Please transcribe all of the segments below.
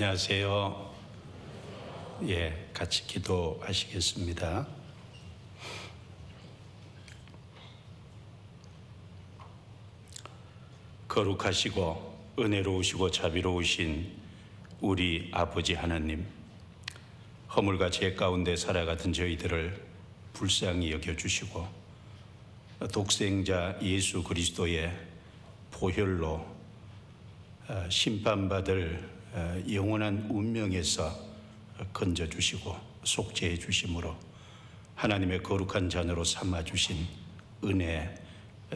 안녕하세요. 같이 기도하시겠습니다. 거룩하시고 은혜로우시고 자비로우신 우리 아버지 하나님, 허물과 죄 가운데 살아가던 저희들을 불쌍히 여겨주시고 독생자 예수 그리스도의 보혈로 심판받을 영원한 운명에서 건져주시고 속죄해 주심으로 하나님의 거룩한 자녀로 삼아주신 은혜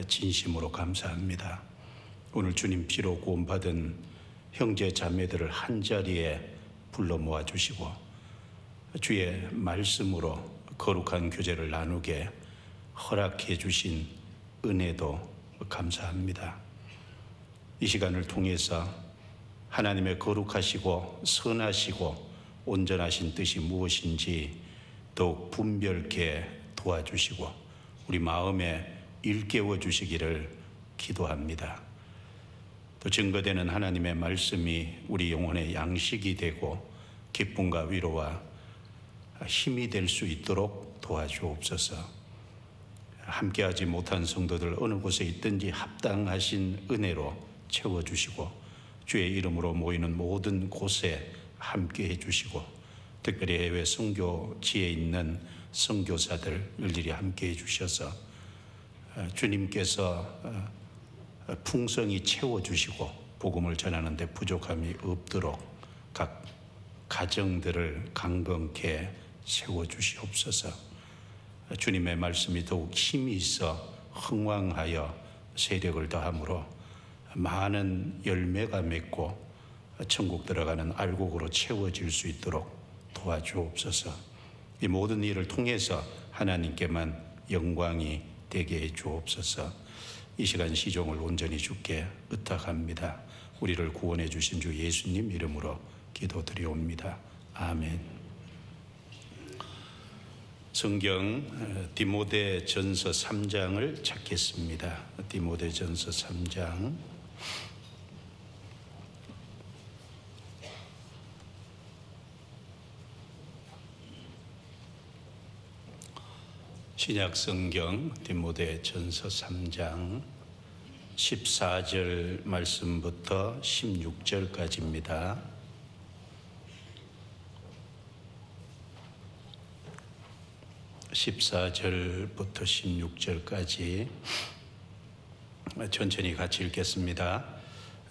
진심으로 감사합니다. 오늘 주님 피로 구원받은 형제 자매들을 한자리에 불러 모아주시고 주의 말씀으로 거룩한 교제를 나누게 허락해 주신 은혜도 감사합니다. 이 시간을 통해서 하나님의 거룩하시고 선하시고 온전하신 뜻이 무엇인지 더욱 분별케 도와주시고 우리 마음에 일깨워 주시기를 기도합니다. 또 증거되는 하나님의 말씀이 우리 영혼의 양식이 되고 기쁨과 위로와 힘이 될 수 있도록 도와주옵소서. 함께하지 못한 성도들 어느 곳에 있든지 합당하신 은혜로 채워주시고 주의 이름으로 모이는 모든 곳에 함께해 주시고 특별히 해외 선교지에 있는 선교사들 일일이 함께해 주셔서 주님께서 풍성히 채워주시고 복음을 전하는 데 부족함이 없도록 각 가정들을 강건케 세워주시옵소서. 주님의 말씀이 더욱 힘이 있어 흥왕하여 세력을 더함으로 많은 열매가 맺고 천국 들어가는 알곡으로 채워질 수 있도록 도와주옵소서. 이 모든 일을 통해서 하나님께만 영광이 되게 해 주옵소서. 이 시간 시종을 온전히 주께 의탁합니다. 우리를 구원해 주신 주 예수님 이름으로 기도드리옵니다. 아멘. 성경 디모데전서 3장을 찾겠습니다. 디모데전서 3장 신약성경 디모데전서 3장 14절 말씀부터 16절까지입니다. 14절부터 16절까지 천천히 같이 읽겠습니다.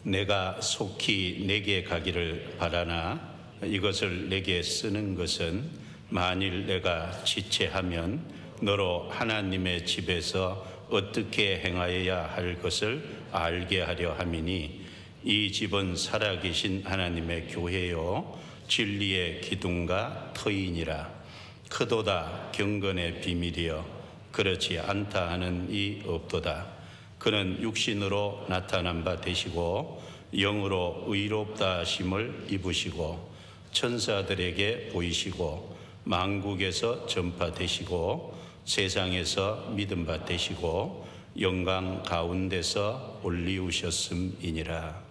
내가 속히 내게 가기를 바라나 이것을 내게 쓰는 것은 만일 내가 지체하면 너로 하나님의 집에서 어떻게 행하여야 할 것을 알게 하려 함이니 이 집은 살아계신 하나님의 교회요 진리의 기둥과 터이니라. 크도다 경건의 비밀이여 그렇지 않다 하는 이 없도다. 그는 육신으로 나타난 바 되시고 영으로 의롭다 하심을 입으시고 천사들에게 보이시고 만국에서 전파되시고 세상에서 믿음 바 되시고 영광 가운데서 올리우셨음이니라.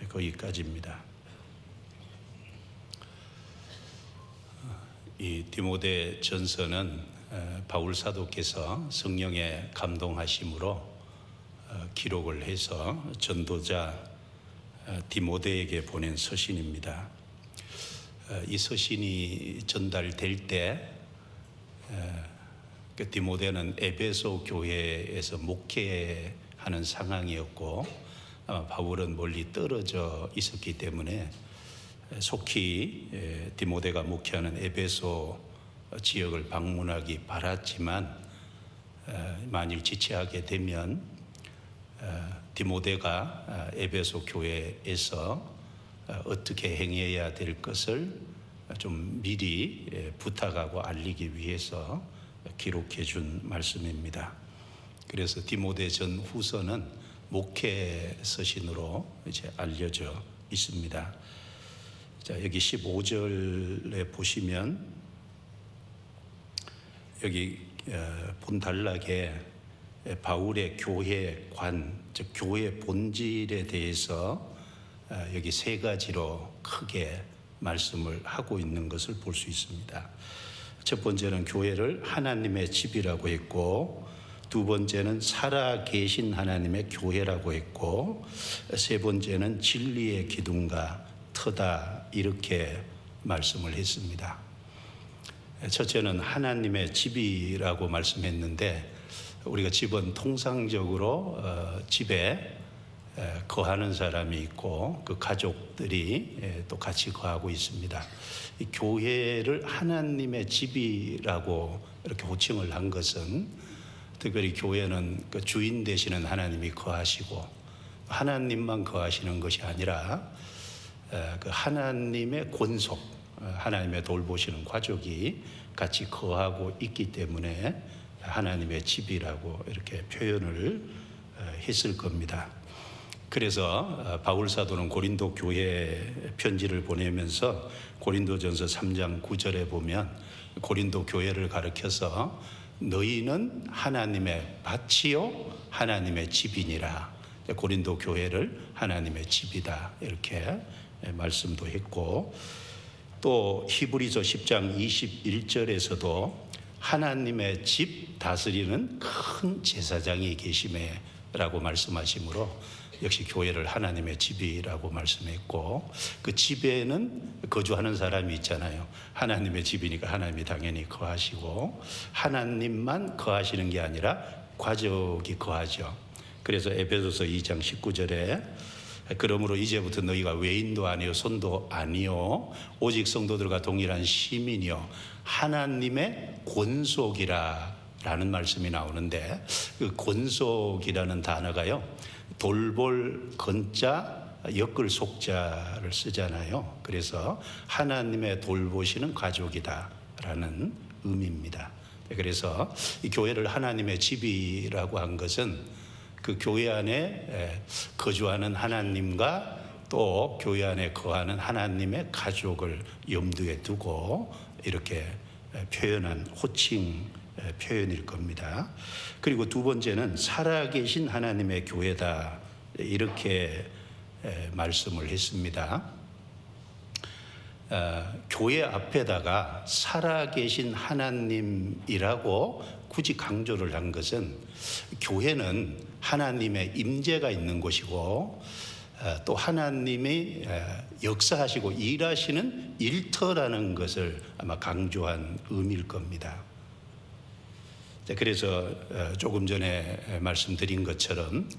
거기까지입니다. 이 디모데 전서는 바울 사도께서 성령의 감동하심으로 기록을 해서 전도자 디모데에게 보낸 서신입니다. 이 서신이 전달될 때 디모데는 에베소 교회에서 목회하는 상황이었고 바울은 멀리 떨어져 있었기 때문에 속히 디모데가 목회하는 에베소 지역을 방문하기 바랐지만 만일 지체하게 되면 디모데가 에베소 교회에서 어떻게 행해야 될 것을 좀 미리 부탁하고 알리기 위해서 기록해 준 말씀입니다. 그래서 디모데 전 후서는 목회 서신으로 이제 알려져 있습니다. 자, 여기 15절에 보시면 여기 본단락에 바울의 교회관, 즉 교회 본질에 대해서 여기 세 가지로 크게 말씀을 하고 있는 것을 볼 수 있습니다. 첫 번째는 교회를 하나님의 집이라고 했고, 두 번째는 살아계신 하나님의 교회라고 했고, 세 번째는 진리의 기둥과 터다, 이렇게 말씀을 했습니다. 첫째는 하나님의 집이라고 말씀했는데, 우리가 집은 통상적으로 집에 거하는 사람이 있고 그 가족들이 또 같이 거하고 있습니다. 이 교회를 하나님의 집이라고 이렇게 호칭을 한 것은, 특별히 교회는 그 주인 되시는 하나님이 거하시고 하나님만 거하시는 것이 아니라 그 하나님의 권속, 하나님의 돌보시는 가족이 같이 거하고 있기 때문에 하나님의 집이라고 이렇게 표현을 했을 겁니다. 그래서 바울 사도는 고린도 교회 편지를 보내면서 고린도전서 3장 9절에 보면 고린도 교회를 가리켜서 너희는 하나님의 밭이요 하나님의 집이니라, 고린도 교회를 하나님의 집이다, 이렇게 말씀도 했고, 또 히브리서 10장 21절에서도 하나님의 집 다스리는 큰 제사장이 계심에 라고 말씀하시므로 역시 교회를 하나님의 집이라고 말씀했고, 그 집에는 거주하는 사람이 있잖아요. 하나님의 집이니까 하나님이 당연히 거하시고, 하나님만 거하시는 게 아니라 가족이 거하죠. 그래서 에베소서 2장 19절에 그러므로 이제부터 너희가 외인도 아니요 손도 아니요 오직 성도들과 동일한 시민이요 하나님의 권속이라 라는 말씀이 나오는데, 그 권속이라는 단어가요, 돌볼 건자 엮을 속자를 쓰잖아요. 그래서 하나님의 돌보시는 가족이다 라는 의미입니다. 그래서 이 교회를 하나님의 집이라고 한 것은 그 교회 안에 거주하는 하나님과 또 교회 안에 거하는 하나님의 가족을 염두에 두고 이렇게 표현한 호칭 표현일 겁니다. 그리고 두 번째는 살아계신 하나님의 교회다, 이렇게 말씀을 했습니다. 교회 앞에다가 살아계신 하나님이라고 굳이 강조를 한 것은, 교회는 하나님의 임재가 있는 곳이고 또 하나님이 역사하시고 일하시는 일터라는 것을 아마 강조한 의미일 겁니다. 그래서 조금 전에 말씀드린 것처럼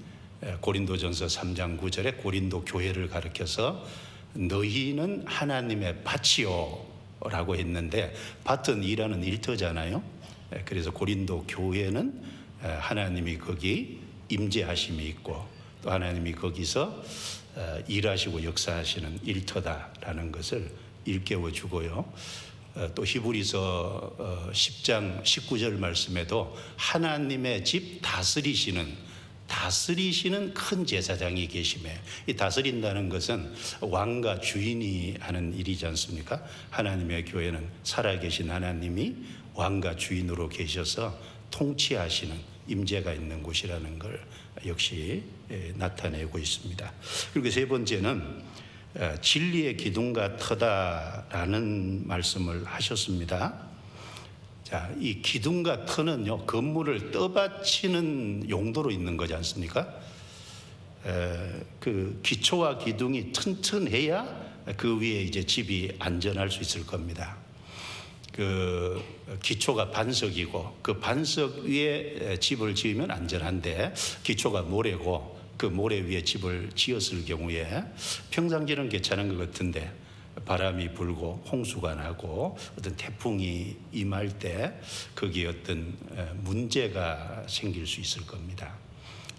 고린도전서 3장 9절에 고린도 교회를 가리켜서 너희는 하나님의 밭이요 라고 했는데, 밭은 일하는 일터잖아요. 그래서 고린도 교회는 하나님이 거기 임재하심이 있고 또 하나님이 거기서 일하시고 역사하시는 일터다라는 것을 일깨워 주고요. 또 히브리서 10장 19절 말씀에도 하나님의 집 다스리시는 큰 제사장이 계심에, 이 다스린다는 것은 왕과 주인이 하는 일이지 않습니까? 하나님의 교회는 살아계신 하나님이 왕과 주인으로 계셔서 통치하시는 임재가 있는 곳이라는 걸 역시 나타내고 있습니다. 그리고 세 번째는 진리의 기둥과 터다라는 말씀을 하셨습니다. 자, 이 기둥과 터는요, 건물을 떠받치는 용도로 있는 거지 않습니까? 그 기초와 기둥이 튼튼해야 그 위에 이제 집이 안전할 수 있을 겁니다. 그 기초가 반석이고 그 반석 위에 집을 지으면 안전한데, 기초가 모래고 그 모래 위에 집을 지었을 경우에 평상시는 괜찮은 것 같은데 바람이 불고 홍수가 나고 어떤 태풍이 임할 때 거기에 어떤 문제가 생길 수 있을 겁니다.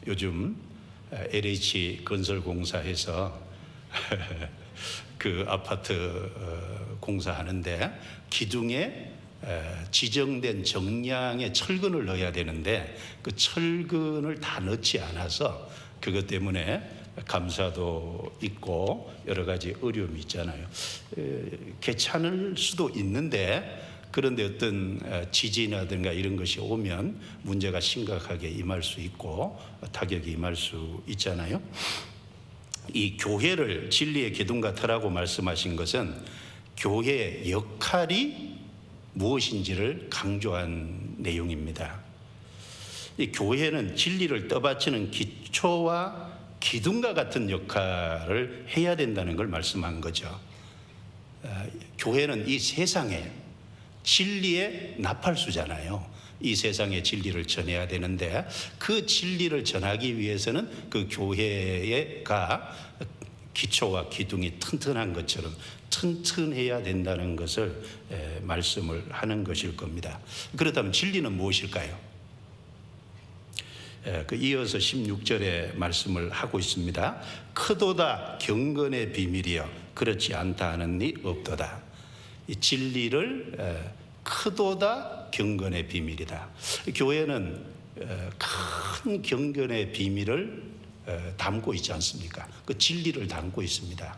요즘 LH 건설공사에서 그 아파트 공사하는데 기둥에 지정된 정량의 철근을 넣어야 되는데 그 철근을 다 넣지 않아서 그것 때문에 감사도 있고 여러 가지 어려움이 있잖아요. 괜찮을 수도 있는데, 그런데 어떤 지진이라든가 이런 것이 오면 문제가 심각하게 임할 수 있고 타격이 임할 수 있잖아요. 이 교회를 진리의 기둥과 터라고 말씀하신 것은 교회의 역할이 무엇인지를 강조한 내용입니다. 이 교회는 진리를 떠받치는 기초와 기둥과 같은 역할을 해야 된다는 걸 말씀한 거죠. 교회는 이 세상에 진리의 나팔수잖아요. 이 세상의 진리를 전해야 되는데 그 진리를 전하기 위해서는 그 교회가 기초와 기둥이 튼튼한 것처럼 튼튼해야 된다는 것을 말씀을 하는 것일 겁니다. 그렇다면 진리는 무엇일까요? 이어서 16절에 말씀을 하고 있습니다. 크도다 경건의 비밀이여 그렇지 않다 하는 이 없도다. 이 진리를 크도다 경건의 비밀이다. 교회는 큰 경건의 비밀을 담고 있지 않습니까? 그 진리를 담고 있습니다.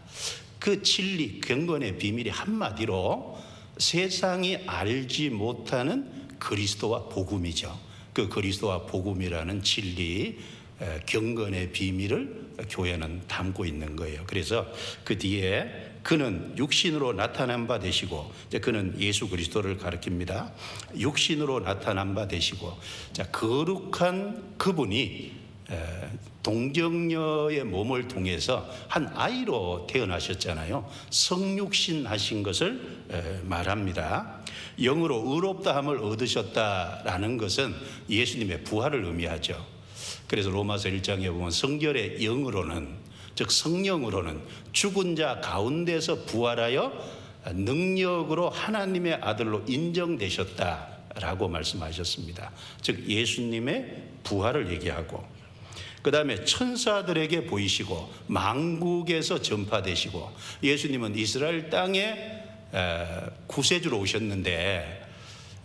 그 진리, 경건의 비밀이 한마디로 세상이 알지 못하는 그리스도와 복음이죠. 그 그리스도와 복음이라는 진리, 경건의 비밀을 교회는 담고 있는 거예요. 그래서 그 뒤에 그는 육신으로 나타난 바 되시고, 그는 예수 그리스도를 가리킵니다. 육신으로 나타난 바 되시고, 거룩한 그분이 동정녀의 몸을 통해서 한 아이로 태어나셨잖아요. 성육신 하신 것을 말합니다. 영으로 의롭다함을 얻으셨다라는 것은 예수님의 부활을 의미하죠. 그래서 로마서 1장에 보면 성결의 영으로는, 즉 성령으로는 죽은 자 가운데서 부활하여 능력으로 하나님의 아들로 인정되셨다라고 말씀하셨습니다. 즉 예수님의 부활을 얘기하고, 그 다음에 천사들에게 보이시고 만국에서 전파되시고, 예수님은 이스라엘 땅에 구세주로 오셨는데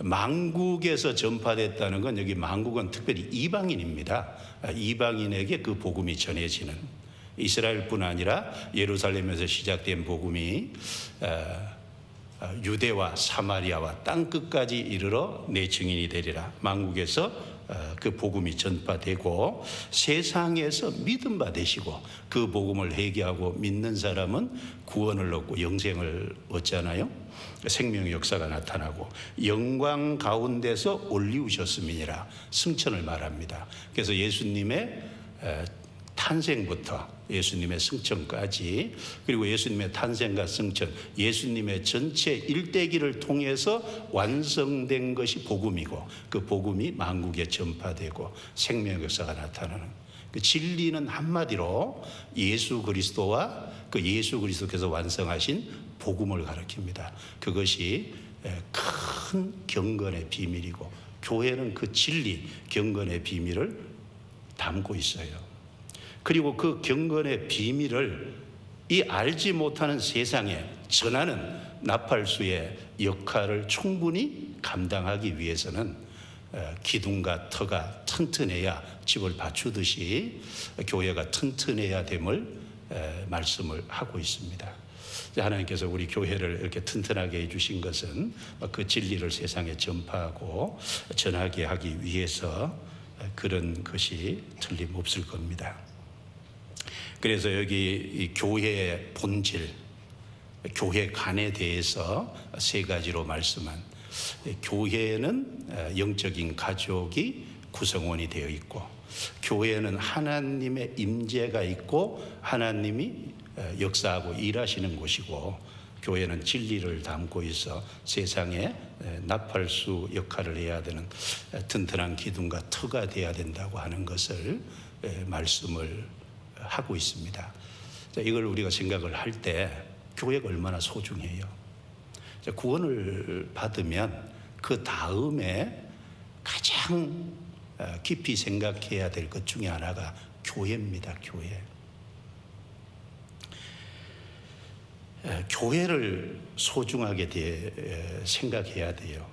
만국에서 전파됐다는 건, 여기 만국은 특별히 이방인입니다. 이방인에게 그 복음이 전해지는, 이스라엘뿐 아니라 예루살렘에서 시작된 복음이 유대와 사마리아와 땅끝까지 이르러 내 증인이 되리라. 만국에서 그 복음이 전파되고 세상에서 믿음 받으시고, 그 복음을 회개하고 믿는 사람은 구원을 얻고 영생을 얻잖아요. 생명의 역사가 나타나고 영광 가운데서 올리우셨음이니라 승천을 말합니다. 그래서 예수님의 탄생부터 예수님의 승천까지, 그리고 예수님의 탄생과 승천, 예수님의 전체 일대기를 통해서 완성된 것이 복음이고, 그 복음이 만국에 전파되고 생명의 역사가 나타나는, 그 진리는 한마디로 예수 그리스도와 그 예수 그리스도께서 완성하신 복음을 가리킵니다. 그것이 큰 경건의 비밀이고, 교회는 그 진리, 경건의 비밀을 담고 있어요. 그리고 그 경건의 비밀을 이 알지 못하는 세상에 전하는 나팔수의 역할을 충분히 감당하기 위해서는 기둥과 터가 튼튼해야, 집을 받추듯이 교회가 튼튼해야 됨을 말씀을 하고 있습니다. 하나님께서 우리 교회를 이렇게 튼튼하게 해주신 것은 그 진리를 세상에 전파하고 전하게 하기 위해서 그런 것이 틀림없을 겁니다. 그래서 여기 이 교회의 본질, 교회 간에 대해서 세 가지로 말씀한, 교회는 영적인 가족이 구성원이 되어 있고, 교회는 하나님의 임재가 있고 하나님이 역사하고 일하시는 곳이고, 교회는 진리를 담고 있어 세상에 나팔수 역할을 해야 되는 튼튼한 기둥과 터가 되어야 된다고 하는 것을 말씀을 하고 있습니다. 이걸 우리가 생각을 할 때 교회가 얼마나 소중해요. 구원을 받으면 그 다음에 가장 깊이 생각해야 될 것 중에 하나가 교회입니다. 교회. 교회를 소중하게 생각해야 돼요.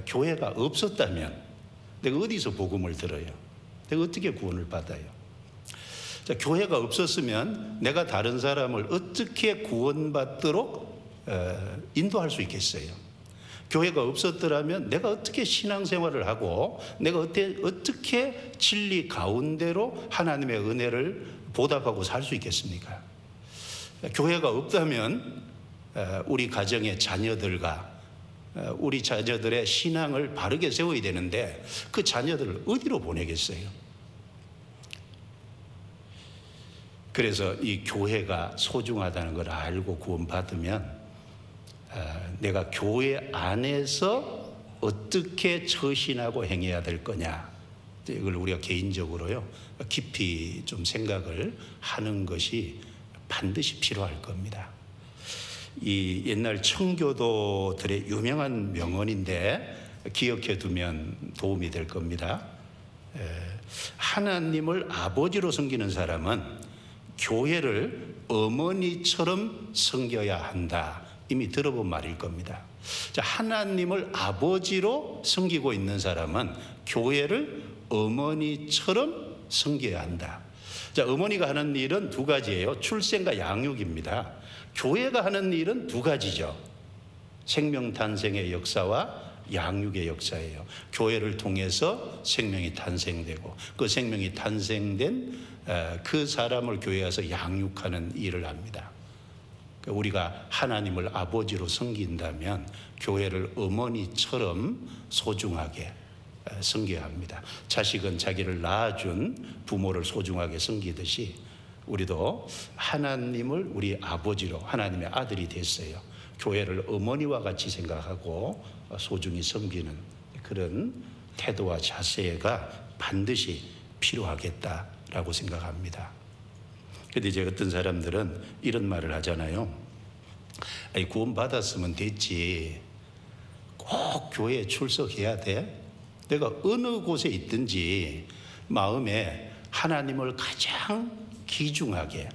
교회가 없었다면 내가 어디서 복음을 들어요? 내가 어떻게 구원을 받아요? 교회가 없었으면 내가 다른 사람을 어떻게 구원받도록 인도할 수 있겠어요? 교회가 없었더라면 내가 어떻게 신앙생활을 하고 내가 어떻게 진리 가운데로 하나님의 은혜를 보답하고 살 수 있겠습니까? 교회가 없다면 우리 가정의 자녀들과 우리 자녀들의 신앙을 바르게 세워야 되는데 그 자녀들을 어디로 보내겠어요? 그래서 이 교회가 소중하다는 걸 알고 구원받으면 내가 교회 안에서 어떻게 처신하고 행해야 될 거냐, 이걸 우리가 개인적으로요 깊이 좀 생각을 하는 것이 반드시 필요할 겁니다. 이 옛날 청교도들의 유명한 명언인데 기억해 두면 도움이 될 겁니다. 하나님을 아버지로 섬기는 사람은 교회를 어머니처럼 섬겨야 한다. 이미 들어본 말일 겁니다. 자, 하나님을 아버지로 섬기고 있는 사람은 교회를 어머니처럼 섬겨야 한다. 자, 어머니가 하는 일은 두 가지예요. 출생과 양육입니다. 교회가 하는 일은 두 가지죠. 생명 탄생의 역사와 양육의 역사예요. 교회를 통해서 생명이 탄생되고 그 생명이 탄생된 그 사람을 교회에 가서 양육하는 일을 합니다. 우리가 하나님을 아버지로 섬긴다면 교회를 어머니처럼 소중하게 섬겨야 합니다. 자식은 자기를 낳아준 부모를 소중하게 섬기듯이 우리도 하나님을 우리 아버지로, 하나님의 아들이 됐어요. 교회를 어머니와 같이 생각하고 소중히 섬기는 그런 태도와 자세가 반드시 필요하겠다라고 생각합니다. 그런데 이제 어떤 사람들은 이런 말을 하잖아요. 아니, 구원받았으면 됐지, 꼭 교회에 출석해야 돼? 내가 어느 곳에 있든지 마음에 하나님을 가장 귀중하게,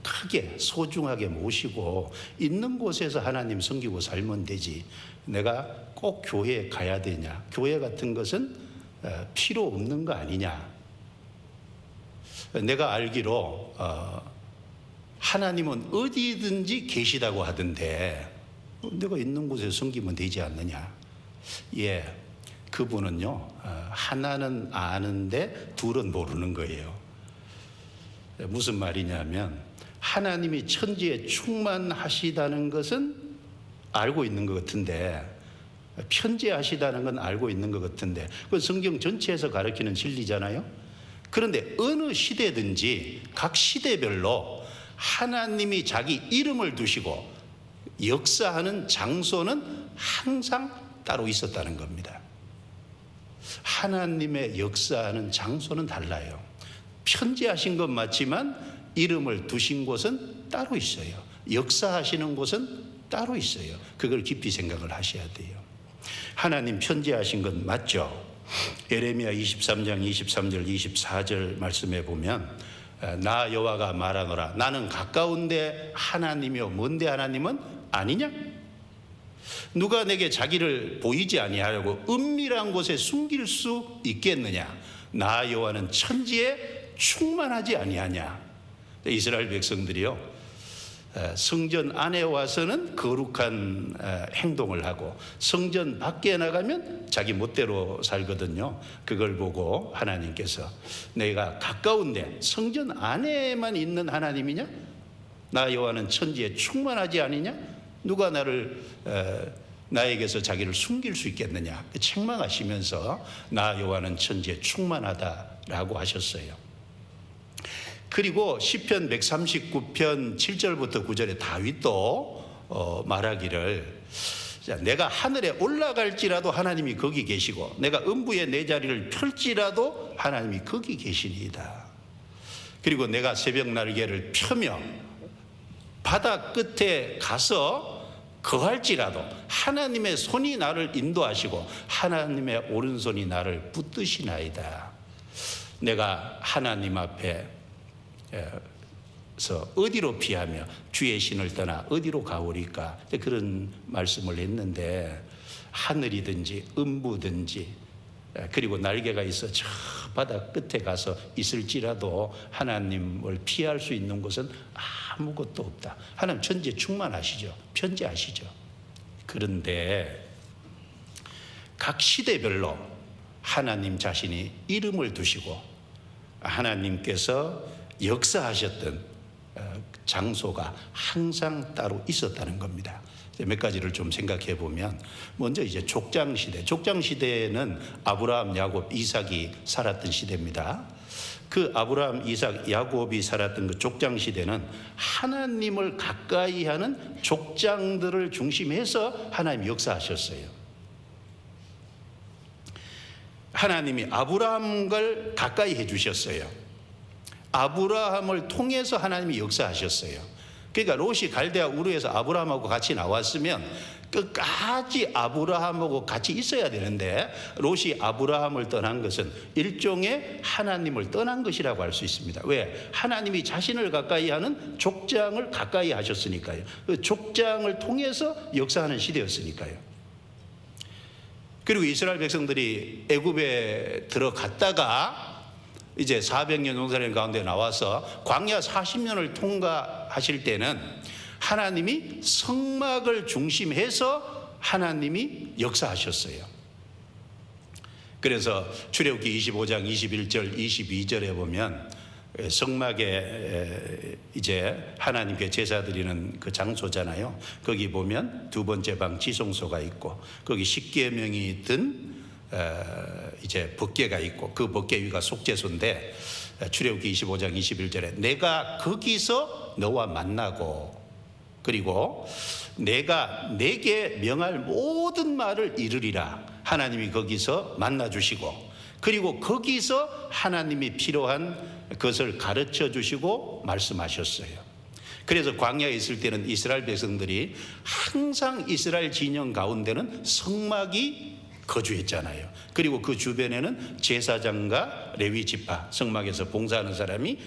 크게, 소중하게 모시고 있는 곳에서 하나님 섬기고 살면 되지, 내가 꼭 교회에 가야 되냐? 교회 같은 것은 필요 없는 거 아니냐? 내가 알기로 하나님은 어디든지 계시다고 하던데 내가 있는 곳에 섬기면 되지 않느냐? 예, 그분은요 하나는 아는데 둘은 모르는 거예요. 무슨 말이냐면 하나님이 천지에 충만하시다는 것은 알고 있는 것 같은데, 편재하시다는 건 알고 있는 것 같은데, 그건 성경 전체에서 가르치는 진리잖아요. 그런데 어느 시대든지 각 시대별로 하나님이 자기 이름을 두시고 역사하는 장소는 항상 따로 있었다는 겁니다. 하나님의 역사하는 장소는 달라요. 편재하신 건 맞지만 이름을 두신 곳은 따로 있어요. 역사하시는 곳은 따로 있어요. 그걸 깊이 생각을 하셔야 돼요. 하나님 편재하신 건 맞죠? 예레미야 23장 23절 24절 말씀에 보면 나 여호와가 말하노라 나는 가까운데 하나님이요 먼데 하나님은 아니냐? 누가 내게 자기를 보이지 아니하려고 은밀한 곳에 숨길 수 있겠느냐? 나 여호와는 천지에 충만하지 아니하냐? 이스라엘 백성들이요 성전 안에 와서는 거룩한 행동을 하고 성전 밖에 나가면 자기 멋대로 살거든요. 그걸 보고 하나님께서 내가 가까운데 성전 안에만 있는 하나님이냐? 나 여호와는 천지에 충만하지 아니냐? 누가 나에게서 자기를 숨길 수 있겠느냐? 책망하시면서 나 여호와는 천지에 충만하다라고 하셨어요. 그리고 시편 139편 7절부터 9절에 다윗도 말하기를 내가 하늘에 올라갈지라도 하나님이 거기 계시고 내가 음부에 내 자리를 펼지라도 하나님이 거기 계시니이다. 그리고 내가 새벽 날개를 펴며 바다 끝에 가서 거할지라도 하나님의 손이 나를 인도하시고 하나님의 오른손이 나를 붙드시나이다. 내가 하나님 앞에 서 어디로 피하며 주의 신을 떠나 어디로 가오리까? 그런 말씀을 했는데 하늘이든지 음부든지 그리고 날개가 있어 저 바다 끝에 가서 있을지라도 하나님을 피할 수 있는 곳은 아무것도 없다. 하나님 천지에 충만하시죠. 편재하시죠. 그런데 각 시대별로 하나님 자신이 이름을 두시고 하나님께서 역사하셨던 장소가 항상 따로 있었다는 겁니다. 몇 가지를 좀 생각해 보면, 먼저 이제 족장 시대. 족장 시대에는 아브라함, 야곱, 이삭이 살았던 시대입니다. 그 아브라함, 이삭, 야곱이 살았던 그 족장 시대는 하나님을 가까이 하는 족장들을 중심해서 하나님이 역사하셨어요. 하나님이 아브라함을 가까이 해주셨어요. 아브라함을 통해서 하나님이 역사하셨어요. 그러니까 롯이 갈대아 우르에서 아브라함하고 같이 나왔으면 끝까지 아브라함하고 같이 있어야 되는데, 롯이 아브라함을 떠난 것은 일종의 하나님을 떠난 것이라고 할 수 있습니다. 왜? 하나님이 자신을 가까이 하는 족장을 가까이 하셨으니까요. 그 족장을 통해서 역사하는 시대였으니까요. 그리고 이스라엘 백성들이 애굽에 들어갔다가 이제 400년 용사령 가운데 나와서 광야 40년을 통과하실 때는 하나님이 성막을 중심해서 하나님이 역사하셨어요. 그래서 출애굽기 25장 21절 22절에 보면 성막에 이제 하나님께 제사 드리는 그 장소잖아요. 거기 보면 두 번째 방 지성소가 있고, 거기 십계명이 든 이제 법궤가 있고, 그 법궤 위가 속죄소인데, 출애굽기 25장 21절에 내가 거기서 너와 만나고, 그리고 내가 내게 명할 모든 말을 이루리라. 하나님이 거기서 만나 주시고, 그리고 거기서 하나님이 필요한 것을 가르쳐 주시고 말씀하셨어요. 그래서 광야에 있을 때는 이스라엘 백성들이 항상 이스라엘 진영 가운데는 성막이 거주했잖아요. 그리고 그 주변에는 제사장과 레위 지파, 성막에서 봉사하는 사람이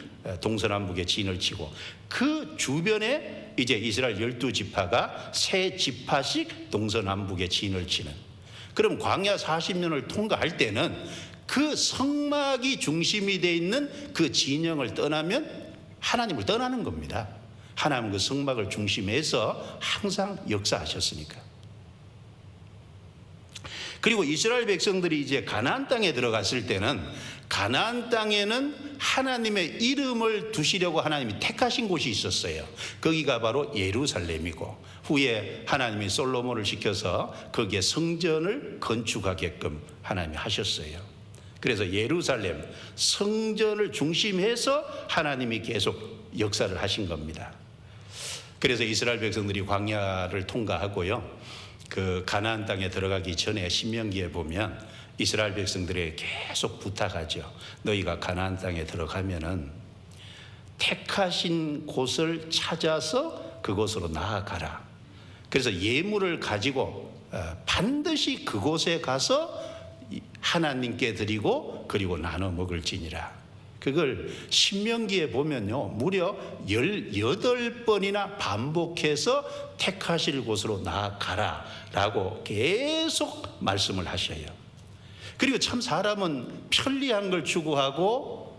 동서남북에 진을 치고, 그 주변에 이제 이스라엘 12지파가 세 지파씩 동서남북에 진을 치는. 그럼 광야 40년을 통과할 때는 그 성막이 중심이 되어 있는 그 진영을 떠나면 하나님을 떠나는 겁니다. 하나님은 그 성막을 중심해서 항상 역사하셨으니까. 그리고 이스라엘 백성들이 이제 가나안 땅에 들어갔을 때는, 가나안 땅에는 하나님의 이름을 두시려고 하나님이 택하신 곳이 있었어요. 거기가 바로 예루살렘이고, 후에 하나님이 솔로몬을 시켜서 거기에 성전을 건축하게끔 하나님이 하셨어요. 그래서 예루살렘 성전을 중심해서 하나님이 계속 역사를 하신 겁니다. 그래서 이스라엘 백성들이 광야를 통과하고요, 그 가나안 땅에 들어가기 전에 신명기에 보면 이스라엘 백성들에게 계속 부탁하죠. 너희가 가나안 땅에 들어가면은 택하신 곳을 찾아서 그곳으로 나아가라. 그래서 예물을 가지고 반드시 그곳에 가서 하나님께 드리고 그리고 나눠 먹을지니라. 그걸 신명기에 보면요, 무려 18번이나 반복해서 택하실 곳으로 나아가라 라고 계속 말씀을 하셔요. 그리고 참 사람은 편리한 걸 추구하고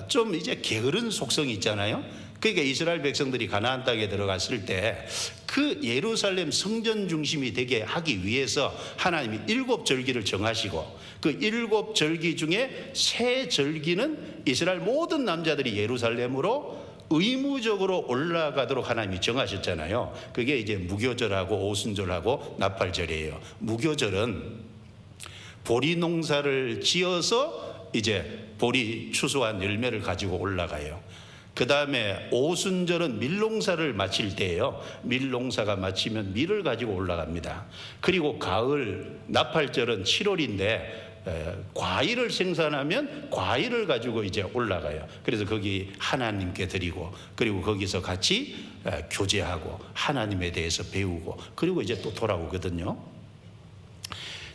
좀 이제 게으른 속성이 있잖아요. 그러니까 이스라엘 백성들이 가나안 땅에 들어갔을 때 그 예루살렘 성전 중심이 되게 하기 위해서 하나님이 7절기를 정하시고, 그 7절기 중에 3절기는 이스라엘 모든 남자들이 예루살렘으로 의무적으로 올라가도록 하나님이 정하셨잖아요. 그게 이제 무교절하고 오순절하고 나팔절이에요. 무교절은 보리 농사를 지어서 이제 보리 추수한 열매를 가지고 올라가요. 그 다음에 오순절은 밀농사를 마칠 때예요. 밀농사가 마치면 밀을 가지고 올라갑니다. 그리고 가을 나팔절은 7월인데 과일을 생산하면 과일을 가지고 이제 올라가요. 그래서 거기 하나님께 드리고, 그리고 거기서 같이 교제하고 하나님에 대해서 배우고, 그리고 이제 또 돌아오거든요.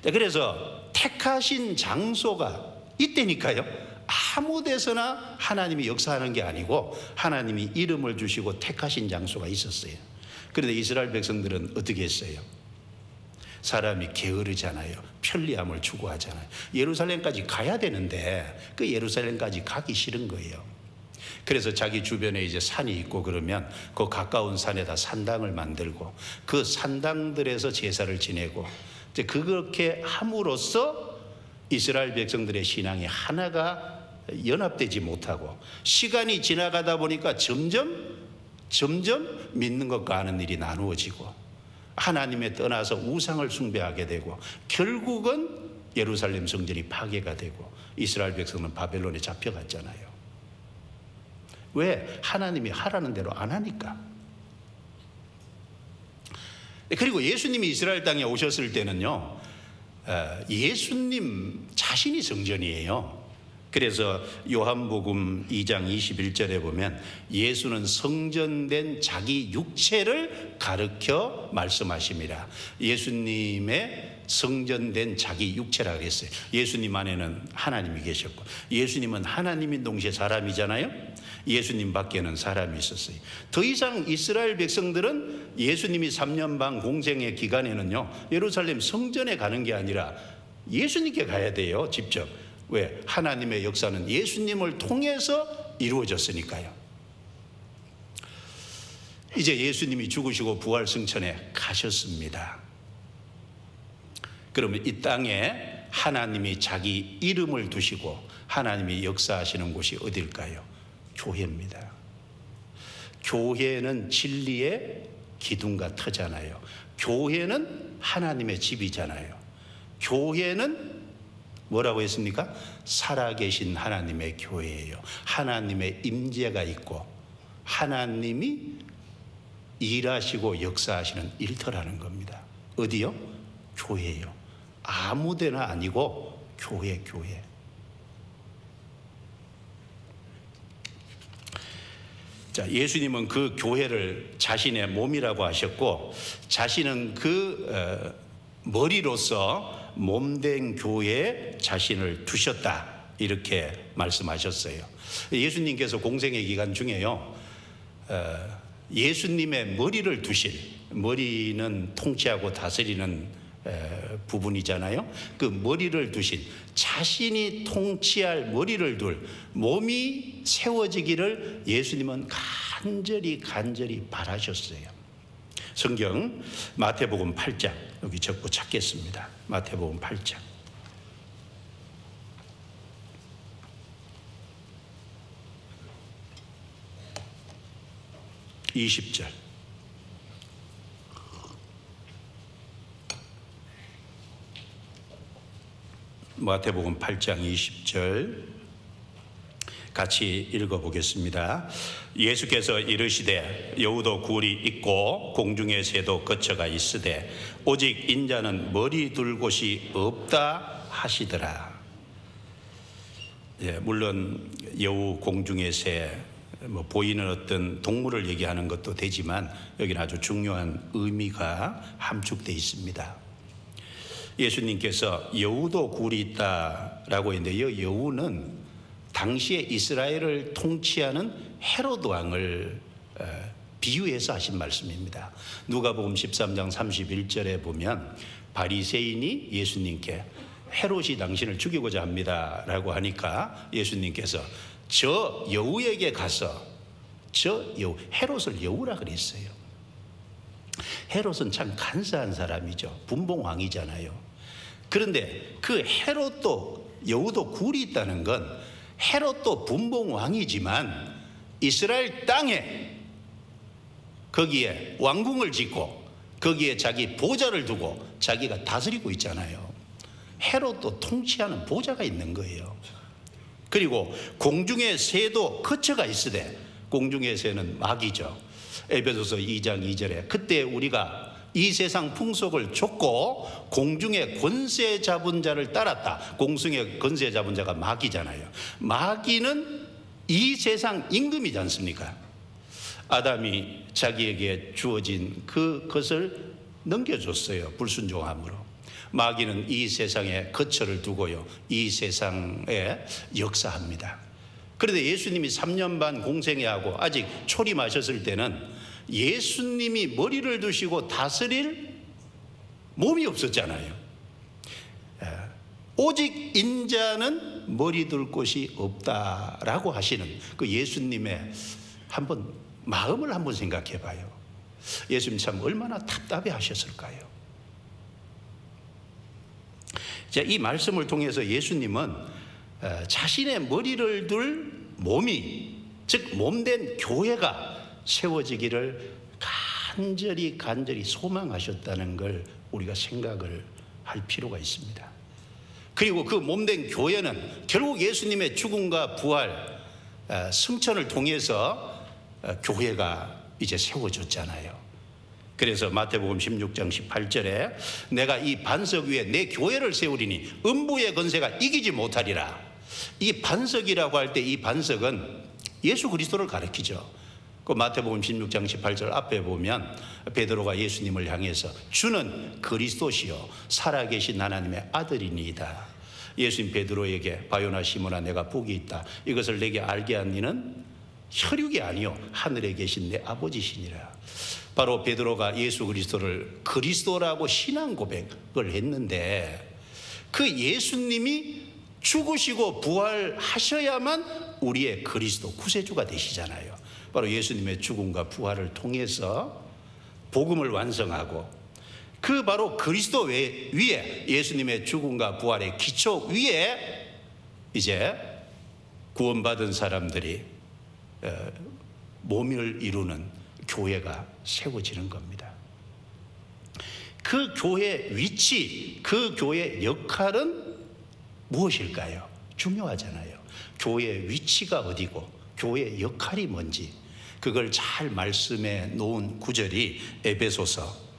그래서 택하신 장소가 이때니까요. 아무 데서나 하나님이 역사하는 게 아니고 하나님이 이름을 주시고 택하신 장소가 있었어요. 그런데 이스라엘 백성들은 어떻게 했어요? 사람이 게으르잖아요. 편리함을 추구하잖아요. 예루살렘까지 가야 되는데 그 예루살렘까지 가기 싫은 거예요. 그래서 자기 주변에 이제 산이 있고 그러면 그 가까운 산에다 산당을 만들고 그 산당들에서 제사를 지내고, 이제 그렇게 함으로써 이스라엘 백성들의 신앙이 하나가 연합되지 못하고, 시간이 지나가다 보니까 점점 점점 믿는 것과 아는 일이 나누어지고 하나님에 떠나서 우상을 숭배하게 되고 결국은 예루살렘 성전이 파괴가 되고 이스라엘 백성은 바벨론에 잡혀갔잖아요. 왜? 하나님이 하라는 대로 안 하니까. 그리고 예수님이 이스라엘 땅에 오셨을 때는요, 예수님 자신이 성전이에요. 그래서 요한복음 2장 21절에 보면 예수는 성전된 자기 육체를 가르쳐 말씀하십니다. 예수님의 성전된 자기 육체라 그랬어요. 예수님 안에는 하나님이 계셨고 예수님은 하나님인 동시에 사람이잖아요. 예수님 밖에는 사람이 있었어요. 더 이상 이스라엘 백성들은 예수님이 3년 반 공생의 기간에는요, 예루살렘 성전에 가는 게 아니라 예수님께 가야 돼요. 직접. 왜? 하나님의 역사는 예수님을 통해서 이루어졌으니까요. 이제 예수님이 죽으시고 부활 승천에 가셨습니다. 그러면 이 땅에 하나님이 자기 이름을 두시고 하나님이 역사하시는 곳이 어딜까요? 교회입니다. 교회는 진리의 기둥과 터잖아요. 교회는 하나님의 집이잖아요. 교회는 뭐라고 했습니까? 살아계신 하나님의 교회예요. 하나님의 임재가 있고 하나님이 일하시고 역사하시는 일터라는 겁니다. 어디요? 교회예요. 아무데나 아니고 교회. 자, 예수님은 그 교회를 자신의 몸이라고 하셨고 자신은 그 머리로서 몸된 교회에 자신을 두셨다, 이렇게 말씀하셨어요. 예수님께서 공생의 기간 중에요, 예수님의 머리를 두실, 머리는 통치하고 다스리는 부분이잖아요. 그 머리를 두신, 자신이 통치할 머리를 둘 몸이 세워지기를 예수님은 간절히 바라셨어요. 성경 마태복음 8장, 여기 적고 찾겠습니다. 마태복음 8장 20절. 마태복음 8장 20절 같이 읽어보겠습니다. 예수께서 이르시되 여우도 굴이 있고 공중의 새도 거처가 있으되 오직 인자는 머리 둘 곳이 없다 하시더라. 물론 여우, 공중의 새, 보이는 어떤 동물을 얘기하는 것도 되지만 여기는 아주 중요한 의미가 함축되어 있습니다. 예수님께서 여우도 굴이 있다라고 했는데, 여우는 당시에 이스라엘을 통치하는 헤로드 왕을 비유해서 하신 말씀입니다. 누가복음 13장 31절에 보면 바리새인이 예수님께 헤롯이 당신을 죽이고자 합니다 라고 하니까 예수님께서 저 여우에게 가서, 저 여우, 헤롯을 여우라 그랬어요. 헤롯은 참 간사한 사람이죠. 분봉왕이잖아요. 그런데 그 헤롯도, 여우도 굴이 있다는 건 헤롯도 분봉왕이지만 이스라엘 땅에 거기에 왕궁을 짓고 거기에 자기 보좌를 두고 자기가 다스리고 있잖아요. 헤롯도 통치하는 보좌가 있는 거예요. 그리고 공중의 새도 거처가 있으되, 공중의 새는 마귀죠. 에베소서 2장 2절에 그때 우리가 이 세상 풍속을 좇고 공중의 권세 잡은 자를 따랐다. 공중의 권세 잡은 자가 마귀잖아요. 마귀는 이 세상 임금이지 않습니까? 아담이 자기에게 주어진 그것을 넘겨줬어요. 불순종함으로. 마귀는 이 세상에 거처를 두고요, 이 세상에 역사합니다. 그런데 예수님이 3년 반 공생애 하고 아직 초림하셨을 때는 예수님이 머리를 두시고 다스릴 몸이 없었잖아요. 오직 인자는 머리 둘 곳이 없다라고 하시는 그 예수님의 한번 마음을 한번 생각해 봐요. 예수님 참 얼마나 답답해 하셨을까요? 자, 이 말씀을 통해서 예수님은 자신의 머리를 둘 몸이, 즉 몸된 교회가 세워지기를 간절히 소망하셨다는 걸 우리가 생각을 할 필요가 있습니다. 그리고 그 몸된 교회는 결국 예수님의 죽음과 부활, 승천을 통해서 교회가 이제 세워졌잖아요. 그래서 마태복음 16장 18절에 내가 이 반석 위에 내 교회를 세우리니 음부의 권세가 이기지 못하리라. 이 반석이라고 할 때 이 반석은 예수 그리스도를 가리키죠. 그 마태복음 16장 18절 앞에 보면 베드로가 예수님을 향해서 주는 그리스도시요 살아계신 하나님의 아들이니이다. 예수님 베드로에게 바요나 시몬아 내가 복이 있다. 이것을 내게 알게 한 이는 혈육이 아니요 하늘에 계신 내 아버지시니라. 바로 베드로가 예수 그리스도를 그리스도라고 신앙 고백을 했는데 그 예수님이 죽으시고 부활하셔야만 우리의 그리스도 구세주가 되시잖아요. 바로 예수님의 죽음과 부활을 통해서 복음을 완성하고 그 바로 그리스도 위에 예수님의 죽음과 부활의 기초 위에 이제 구원받은 사람들이 몸을 이루는 교회가 세워지는 겁니다. 그 교회의 위치, 그 교회의 역할은 무엇일까요? 중요하잖아요. 교회의 위치가 어디고 교회의 역할이 뭔지 그걸 잘 말씀해 놓은 구절이 에베소서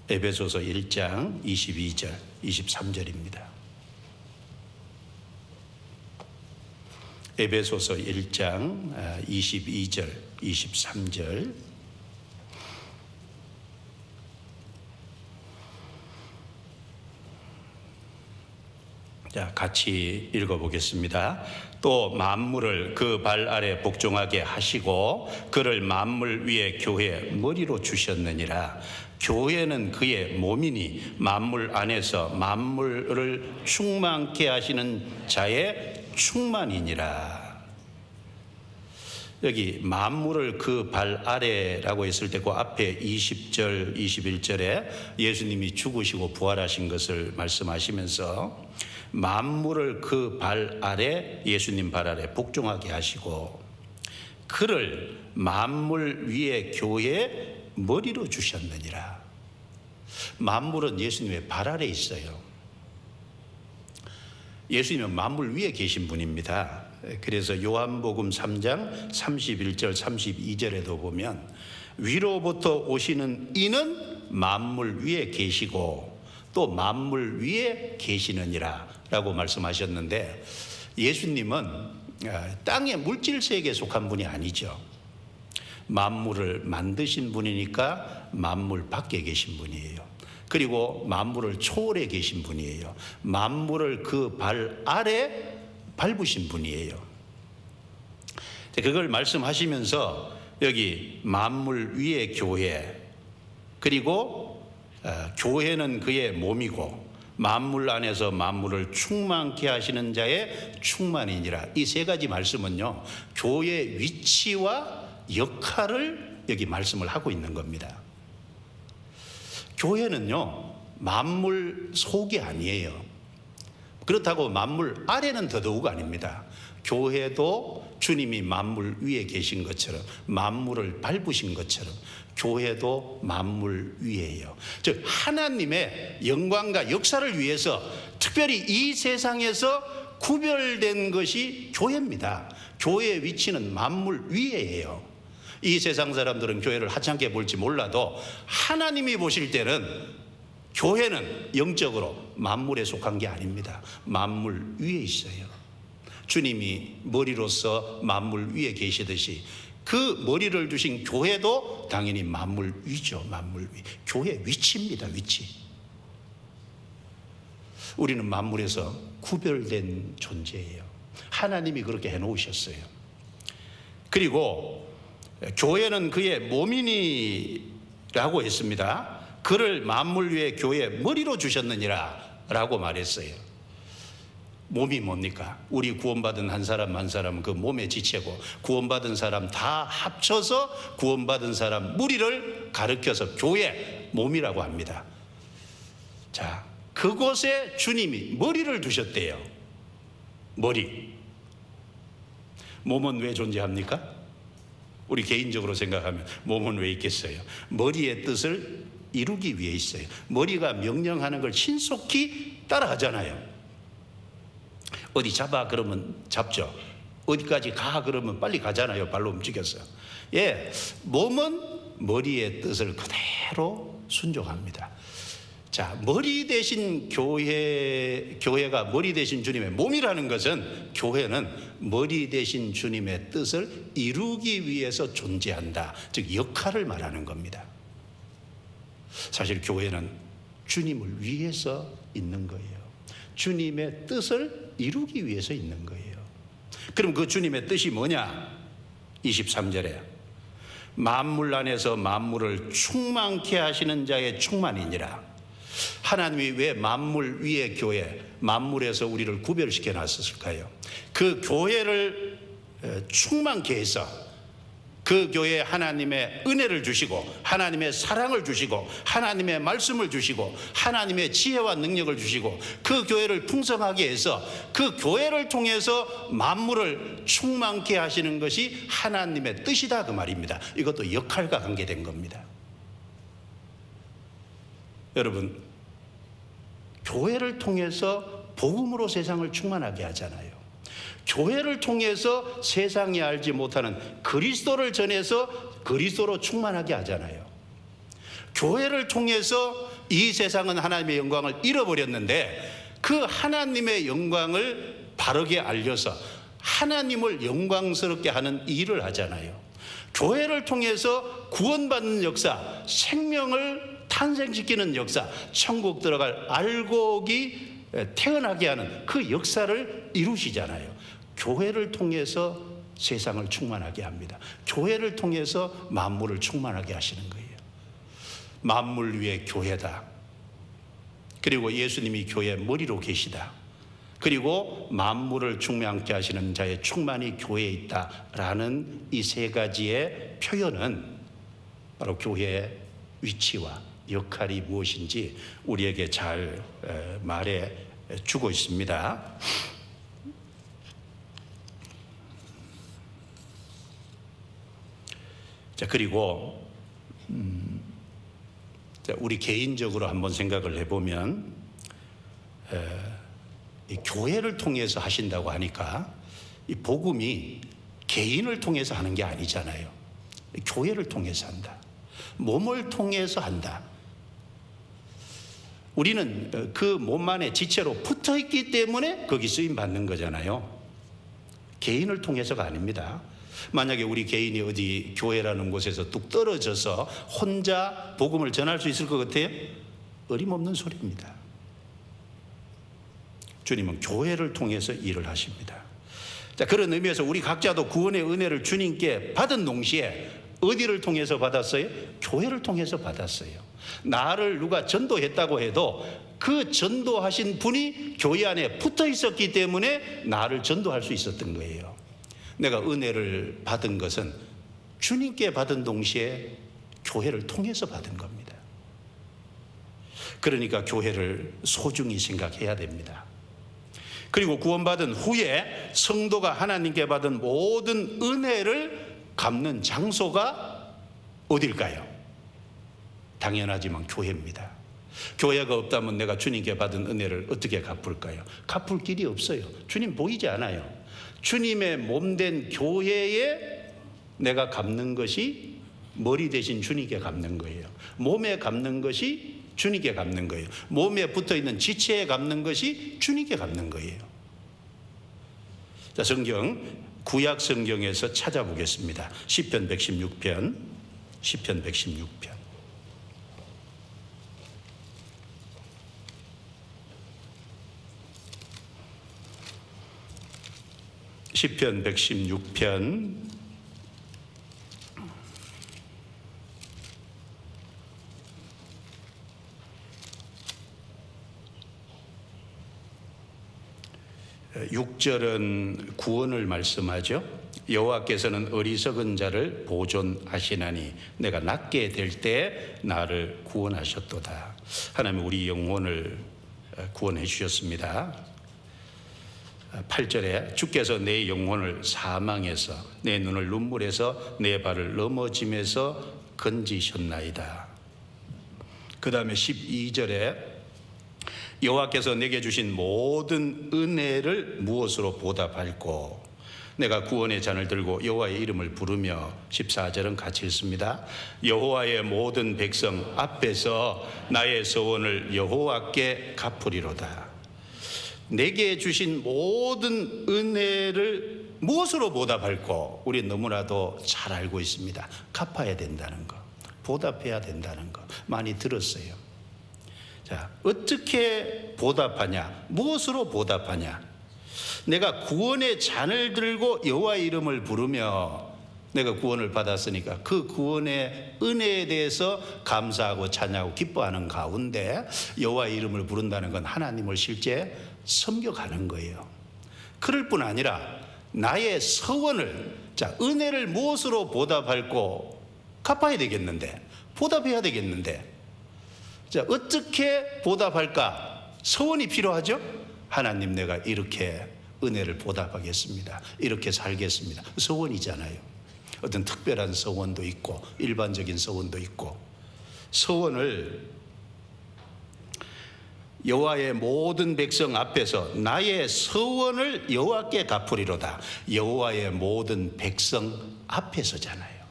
1장 22절 23절입니다. 에베소서 1장 22절 23절 자, 같이 읽어보겠습니다. 또 만물을 그 발 아래 복종하게 하시고 그를 만물 위에 교회 머리로 주셨느니라. 교회는 그의 몸이니 만물 안에서 만물을 충만케 하시는 자의 충만이니라. 여기 만물을 그 발 아래라고 했을 때 그 앞에 20절 21절에 예수님이 죽으시고 부활하신 것을 말씀하시면서 만물을 그 발 아래 예수님 발 아래 복종하게 하시고 그를 만물 위에 교회 머리로 주셨느니라. 만물은 예수님의 발 아래 있어요. 예수님은 만물 위에 계신 분입니다. 그래서 요한복음 3장 31절 32절에도 보면 위로부터 오시는 이는 만물 위에 계시고 또 만물 위에 계시느니라 라고 말씀하셨는데 예수님은 땅의 물질 세계에 속한 분이 아니죠. 만물을 만드신 분이니까 만물 밖에 계신 분이에요. 그리고 만물을 초월해 계신 분이에요. 만물을 그 발 아래 밟으신 분이에요. 그걸 말씀하시면서 여기 만물 위의 교회 그리고 교회는 그의 몸이고 만물 안에서 만물을 충만케 하시는 자의 충만이니라. 이 세 가지 말씀은요 교회의 위치와 역할을 여기 말씀을 하고 있는 겁니다. 교회는요 만물 속이 아니에요. 그렇다고 만물 아래는 더더욱 아닙니다. 교회도 주님이 만물 위에 계신 것처럼 만물을 밟으신 것처럼 교회도 만물 위에요. 즉 하나님의 영광과 역사를 위해서 특별히 이 세상에서 구별된 것이 교회입니다. 교회의 위치는 만물 위에예요. 이 세상 사람들은 교회를 하찮게 볼지 몰라도 하나님이 보실 때는 교회는 영적으로 만물에 속한 게 아닙니다. 만물 위에 있어요. 주님이 머리로서 만물 위에 계시듯이 그 머리를 주신 교회도 당연히 만물 위죠. 만물 위. 교회 위치입니다. 위치. 우리는 만물에서 구별된 존재예요. 하나님이 그렇게 해놓으셨어요. 그리고 교회는 그의 몸이니라고 했습니다. 그를 만물 위에 교회 머리로 주셨느니라 라고 말했어요. 몸이 뭡니까? 우리 구원받은 한 사람 한 사람은 그 몸의 지체고 구원받은 사람 다 합쳐서 구원받은 사람 무리를 가르쳐서 교회 몸이라고 합니다. 자, 그곳에 주님이 머리를 두셨대요. 머리. 몸은 왜 존재합니까? 우리 개인적으로 생각하면 몸은 왜 있겠어요? 머리의 뜻을 이루기 위해 있어요. 머리가 명령하는 걸 신속히 따라하잖아요. 어디 잡아 그러면 잡죠. 어디까지 가 그러면 빨리 가잖아요. 발로 움직여서. 예, 몸은 머리의 뜻을 그대로 순종합니다. 자, 머리 대신 교회가 머리 대신 주님의 몸이라는 것은, 교회는 머리 대신 주님의 뜻을 이루기 위해서 존재한다. 즉 역할을 말하는 겁니다. 사실 교회는 주님을 위해서 있는 거예요. 주님의 뜻을 이루기 위해서 있는 거예요. 그럼 그 주님의 뜻이 뭐냐? 23절에 만물 안에서 만물을 충만케 하시는 자의 충만이니라. 하나님이 왜 만물 위의 교회, 만물에서 우리를 구별시켜 놨었을까요? 그 교회를 충만케 해서 그 교회에 하나님의 은혜를 주시고, 하나님의 사랑을 주시고, 하나님의 말씀을 주시고, 하나님의 지혜와 능력을 주시고, 그 교회를 풍성하게 해서 그 교회를 통해서 만물을 충만케 하시는 것이 하나님의 뜻이다, 그 말입니다. 이것도 역할과 관계된 겁니다. 여러분, 교회를 통해서 복음으로 세상을 충만하게 하잖아요. 교회를 통해서 세상이 알지 못하는 그리스도를 전해서 그리스도로 충만하게 하잖아요. 교회를 통해서 이 세상은 하나님의 영광을 잃어버렸는데 그 하나님의 영광을 바르게 알려서 하나님을 영광스럽게 하는 일을 하잖아요. 교회를 통해서 구원받는 역사, 생명을 탄생시키는 역사, 천국 들어갈 알곡이 태어나게 하는 그 역사를 이루시잖아요. 교회를 통해서 세상을 충만하게 합니다. 교회를 통해서 만물을 충만하게 하시는 거예요. 만물 위에 교회다. 그리고 예수님이 교회 머리로 계시다. 그리고 만물을 충만케 하시는 자의 충만이 교회에 있다라는 이 세 가지의 표현은 바로 교회의 위치와 역할이 무엇인지 우리에게 잘 말해 주고 있습니다. 자, 그리고 우리 개인적으로 한번 생각을 해보면 이 교회를 통해서 하신다고 하니까 이 복음이 개인을 통해서 하는 게 아니잖아요. 교회를 통해서 한다. 몸을 통해서 한다. 우리는 그 몸 안에 지체로 붙어 있기 때문에 거기 쓰임 받는 거잖아요. 개인을 통해서가 아닙니다. 만약에 우리 개인이 어디 교회라는 곳에서 뚝 떨어져서 혼자 복음을 전할 수 있을 것 같아요? 어림없는 소리입니다. 주님은 교회를 통해서 일을 하십니다. 자, 그런 의미에서 우리 각자도 구원의 은혜를 주님께 받은 동시에 어디를 통해서 받았어요? 교회를 통해서 받았어요. 나를 누가 전도했다고 해도 그 전도하신 분이 교회 안에 붙어 있었기 때문에 나를 전도할 수 있었던 거예요. 내가 은혜를 받은 것은 주님께 받은 동시에 교회를 통해서 받은 겁니다. 그러니까 교회를 소중히 생각해야 됩니다. 그리고 구원받은 후에 성도가 하나님께 받은 모든 은혜를 갚는 장소가 어딜까요? 당연하지만 교회입니다. 교회가 없다면 내가 주님께 받은 은혜를 어떻게 갚을까요? 갚을 길이 없어요. 주님 보이지 않아요. 주님의 몸된 교회에 내가 갚는 것이 머리 대신 주님께 갚는 거예요. 몸에 갚는 것이 주님께 갚는 거예요. 몸에 붙어있는 지체에 갚는 것이 주님께 갚는 거예요. 자, 성경, 구약 성경에서 찾아보겠습니다. 시편 116편, 시편 116편. 시편 116편 6절은 구원을 말씀하죠. 여호와께서는 어리석은 자를 보존하시나니 내가 낫게 될 때 나를 구원하셨도다. 하나님 우리 영혼을 구원해 주셨습니다. 8절에 주께서 내 영혼을 사망에서 내 눈을 눈물에서 내 발을 넘어짐에서 건지셨나이다. 그 다음에 12절에 여호와께서 내게 주신 모든 은혜를 무엇으로 보답할꼬. 내가 구원의 잔을 들고 여호와의 이름을 부르며 14절은 같이 읽습니다. 여호와의 모든 백성 앞에서 나의 서원을 여호와께 갚으리로다. 내게 주신 모든 은혜를 무엇으로 보답할꼬. 우리 너무나도 잘 알고 있습니다. 갚아야 된다는 거, 보답해야 된다는 거 많이 들었어요. 자, 어떻게 보답하냐? 무엇으로 보답하냐? 내가 구원의 잔을 들고 여호와의 이름을 부르며 내가 구원을 받았으니까 그 구원의 은혜에 대해서 감사하고 찬양하고 기뻐하는 가운데 여호와의 이름을 부른다는 건 하나님을 실제 섬겨가는 거예요. 그럴 뿐 아니라 나의 서원을, 자, 은혜를 무엇으로 보답할꼬. 갚아야 되겠는데, 보답해야 되겠는데, 자, 어떻게 보답할까? 서원이 필요하죠. 하나님, 내가 이렇게 은혜를 보답하겠습니다. 이렇게 살겠습니다. 서원이잖아요. 어떤 특별한 서원도 있고 일반적인 서원도 있고. 서원을 여호와의 모든 백성 앞에서 나의 서원을 여호와께 갚으리로다. 여호와의 모든 백성 앞에서잖아요.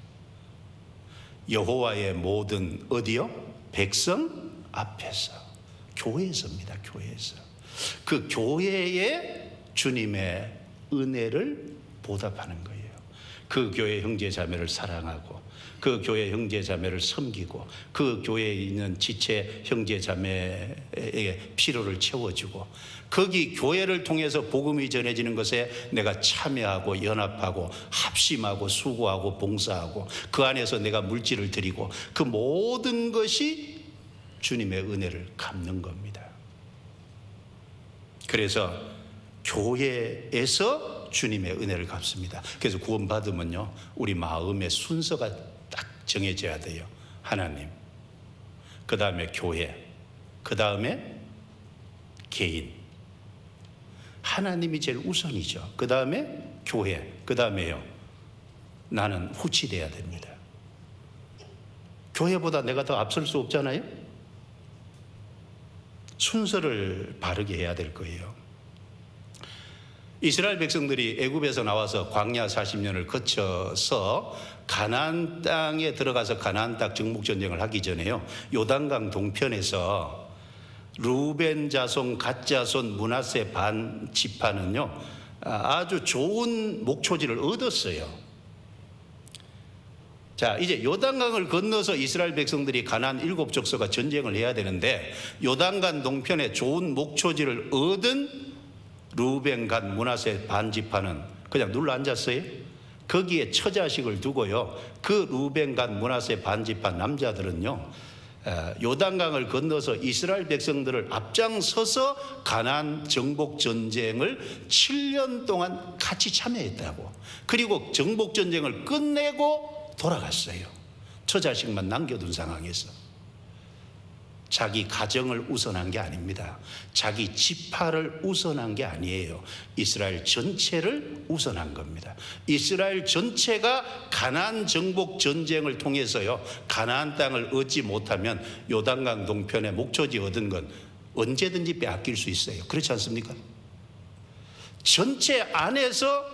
여호와의 모든 어디요? 백성 앞에서. 교회에서입니다. 교회에서. 그 교회에 주님의 은혜를 보답하는 거예요. 그 교회 형제 자매를 사랑하고 그 교회 형제 자매를 섬기고 그 교회에 있는 지체 형제 자매에게 필요를 채워주고 거기 교회를 통해서 복음이 전해지는 것에 내가 참여하고 연합하고 합심하고 수고하고 봉사하고 그 안에서 내가 물질을 드리고 그 모든 것이 주님의 은혜를 갚는 겁니다. 그래서 교회에서 주님의 은혜를 갚습니다. 그래서 구원받으면요, 우리 마음의 순서가 딱 정해져야 돼요. 하나님, 그 다음에 교회, 그 다음에 개인. 하나님이 제일 우선이죠. 그 다음에 교회, 그 다음에요, 나는 후치돼야 됩니다. 교회보다 내가 더 앞설 수 없잖아요. 순서를 바르게 해야 될 거예요. 이스라엘 백성들이 애굽에서 나와서 광야 40년을 거쳐서 가나안 땅에 들어가서 가나안 땅 정복 전쟁을 하기 전에요, 요단강 동편에서 루벤 자손, 갓 자손, 므낫세 반 지파는요 아주 좋은 목초지를 얻었어요. 자, 이제 요단강을 건너서 이스라엘 백성들이 가나안 7족속과 전쟁을 해야 되는데 요단강 동편에 좋은 목초지를 얻은 루벤, 갓, 므낫세 반 지파는 그냥 눌러 앉았어요. 거기에 처자식을 두고요, 그 루벤, 갓, 므낫세 반 지파 남자들은요 요단강을 건너서 이스라엘 백성들을 앞장서서 가나안 정복 전쟁을 7년 동안 같이 참여했다고. 그리고 정복 전쟁을 끝내고 돌아갔어요. 처자식만 남겨둔 상황에서. 자기 가정을 우선한 게 아닙니다. 자기 지파를 우선한 게 아니에요. 이스라엘 전체를 우선한 겁니다. 이스라엘 전체가 가나안 정복 전쟁을 통해서요 가나안 땅을 얻지 못하면 요단강 동편에 목초지 얻은 건 언제든지 빼앗길 수 있어요. 그렇지 않습니까? 전체 안에서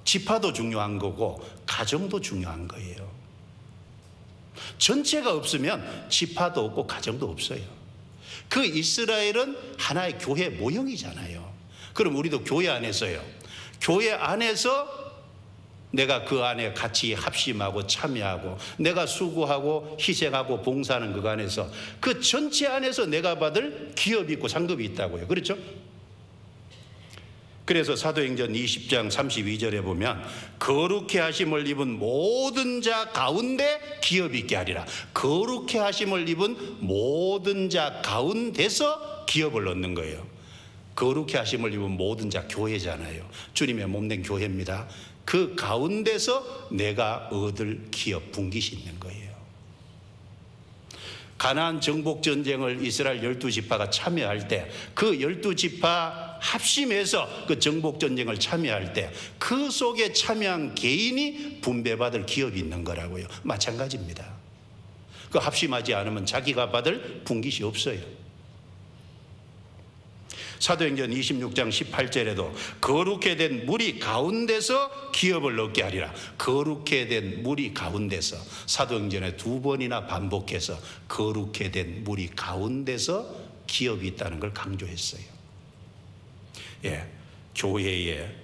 지파도 중요한 거고 가정도 중요한 거예요. 전체가 없으면 지파도 없고 가정도 없어요. 그 이스라엘은 하나의 교회 모형이잖아요. 그럼 우리도 교회 안에서요, 교회 안에서 내가 그 안에 같이 합심하고 참여하고 내가 수고하고 희생하고 봉사하는 그 안에서 그 전체 안에서 내가 받을 기업이 있고 상급이 있다고요. 그렇죠? 그래서 사도행전 20장 32절에 보면 거룩해 하심을 입은 모든 자 가운데 기업이 있게 하리라. 거룩해 하심을 입은 모든 자 가운데서 기업을 얻는 거예요. 거룩해 하심을 입은 모든 자, 교회잖아요. 주님의 몸된 교회입니다. 그 가운데서 내가 얻을 기업, 분깃이 있는 거예요. 가나안 정복 전쟁을 이스라엘 12지파가 참여할 때 그 12지파 합심해서 그 정복 전쟁을 참여할 때 그 속에 참여한 개인이 분배받을 기업이 있는 거라고요. 마찬가지입니다. 그 합심하지 않으면 자기가 받을 분깃이 없어요. 사도행전 26장 18절에도 거룩해 된 무리 가운데서 기업을 얻게 하리라. 거룩해 된 무리 가운데서, 사도행전에 2번이나 반복해서 거룩해 된 무리 가운데서 기업이 있다는 걸 강조했어요. 예, 교회에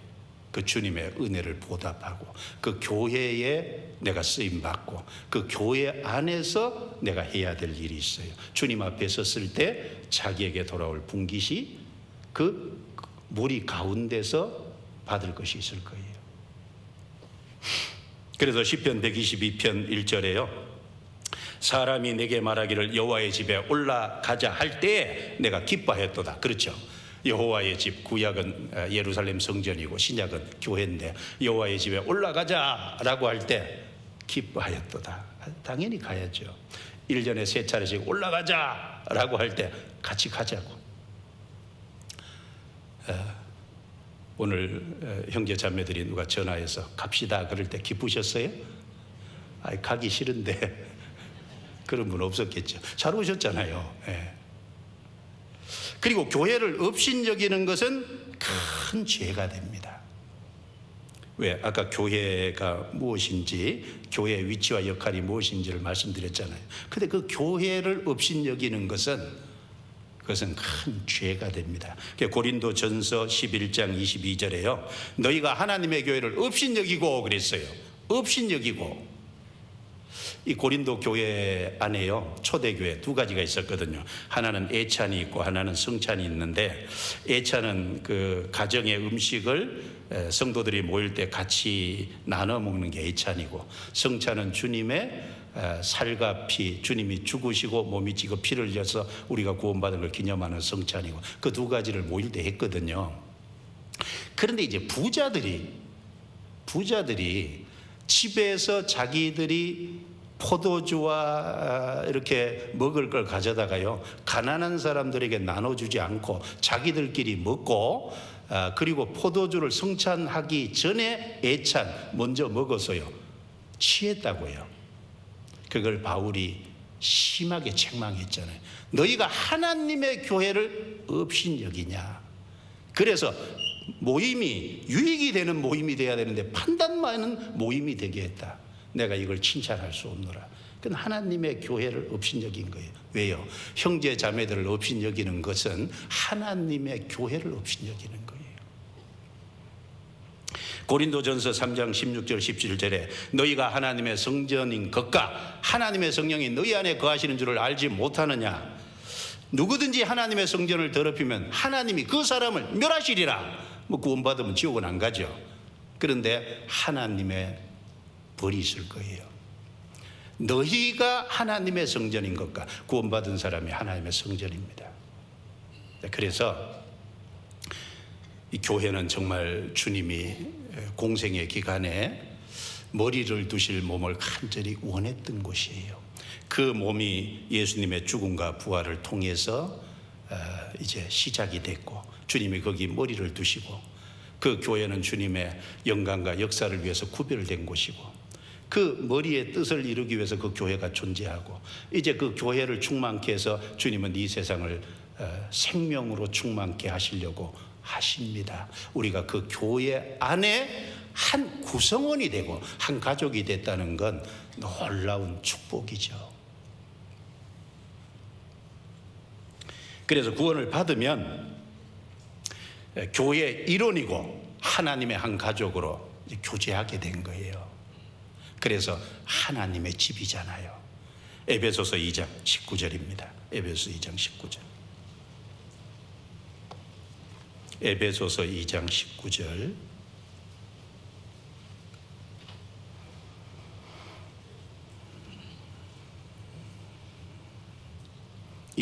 그 주님의 은혜를 보답하고 그 교회에 내가 쓰임받고 그 교회 안에서 내가 해야 될 일이 있어요. 주님 앞에 섰을 때 자기에게 돌아올 분깃이 그 무리 가운데서 받을 것이 있을 거예요. 그래서 시편 122편 1절에요. 사람이 내게 말하기를 여호와의 집에 올라가자 할 때에 내가 기뻐하였도다. 그렇죠. 여호와의 집, 구약은 예루살렘 성전이고 신약은 교회인데 여호와의 집에 올라가자라고 할 때 기뻐하였도다. 당연히 가야죠. 1년에 3차례씩 올라가자라고 할 때 같이 가자고. 오늘 형제 자매들이 누가 전화해서 갑시다 그럴 때 기쁘셨어요? 가기 싫은데 그런 분 없었겠죠. 잘 오셨잖아요. 예. 그리고 교회를 업신여기는 것은 큰 죄가 됩니다. 왜? 아까 교회가 무엇인지, 교회의 위치와 역할이 무엇인지를 말씀드렸잖아요. 근데 그 교회를 업신여기는 것은 그것은 큰 죄가 됩니다. 고린도 전서 11장 22절에요. 너희가 하나님의 교회를 업신여기고 그랬어요. 업신여기고. 이 고린도 교회 안에요, 초대교회 2가지가 있었거든요. 하나는 애찬이 있고 하나는 성찬이 있는데, 애찬은 그 가정의 음식을 성도들이 모일 때 같이 나눠 먹는 게 애찬이고, 성찬은 주님의 살과 피, 주님이 죽으시고 몸이 찌고 피를 흘려서 우리가 구원받은 걸 기념하는 성찬이고, 그 2가지를 모일 때 했거든요. 그런데 이제 부자들이 집에서 자기들이 포도주와 이렇게 먹을 걸 가져다가요, 가난한 사람들에게 나눠주지 않고 자기들끼리 먹고, 그리고 포도주를 성찬하기 전에 애찬 먼저 먹어서요 취했다고요. 그걸 바울이 심하게 책망했잖아요. 너희가 하나님의 교회를 업신여기냐. 그래서 모임이 유익이 되는 모임이 돼야 되는데 판단 많은 모임이 되게 했다. 내가 이걸 칭찬할 수 없노라. 그건 하나님의 교회를 업신여긴 거예요. 왜요? 형제 자매들을 업신여기는 것은 하나님의 교회를 업신여기는 거예요. 고린도전서 3장 16절 17절에 너희가 하나님의 성전인 것과 하나님의 성령이 너희 안에 거하시는 줄을 알지 못하느냐. 누구든지 하나님의 성전을 더럽히면 하나님이 그 사람을 멸하시리라. 구원받으면 지옥은 안 가죠. 그런데 하나님의 벌이 있을 거예요. 너희가 하나님의 성전인 것과 구원받은 사람이 하나님의 성전입니다. 그래서 이 교회는 정말 주님이 공생의 기간에 머리를 두실 몸을 간절히 원했던 곳이에요. 그 몸이 예수님의 죽음과 부활을 통해서 이제 시작이 됐고, 주님이 거기 머리를 두시고, 그 교회는 주님의 영광과 역사를 위해서 구별된 곳이고, 그 머리의 뜻을 이루기 위해서 그 교회가 존재하고, 이제 그 교회를 충만케 해서 주님은 이 세상을 생명으로 충만케 하시려고 하십니다. 우리가 그 교회 안에 한 구성원이 되고 한 가족이 됐다는 건 놀라운 축복이죠. 그래서 구원을 받으면 교회 일원이고 하나님의 한 가족으로 교제하게 된 거예요. 그래서 하나님의 집이잖아요. 에베소서 2장 19절입니다. 에베소서 2장 19절. 에베소서 2장 19절.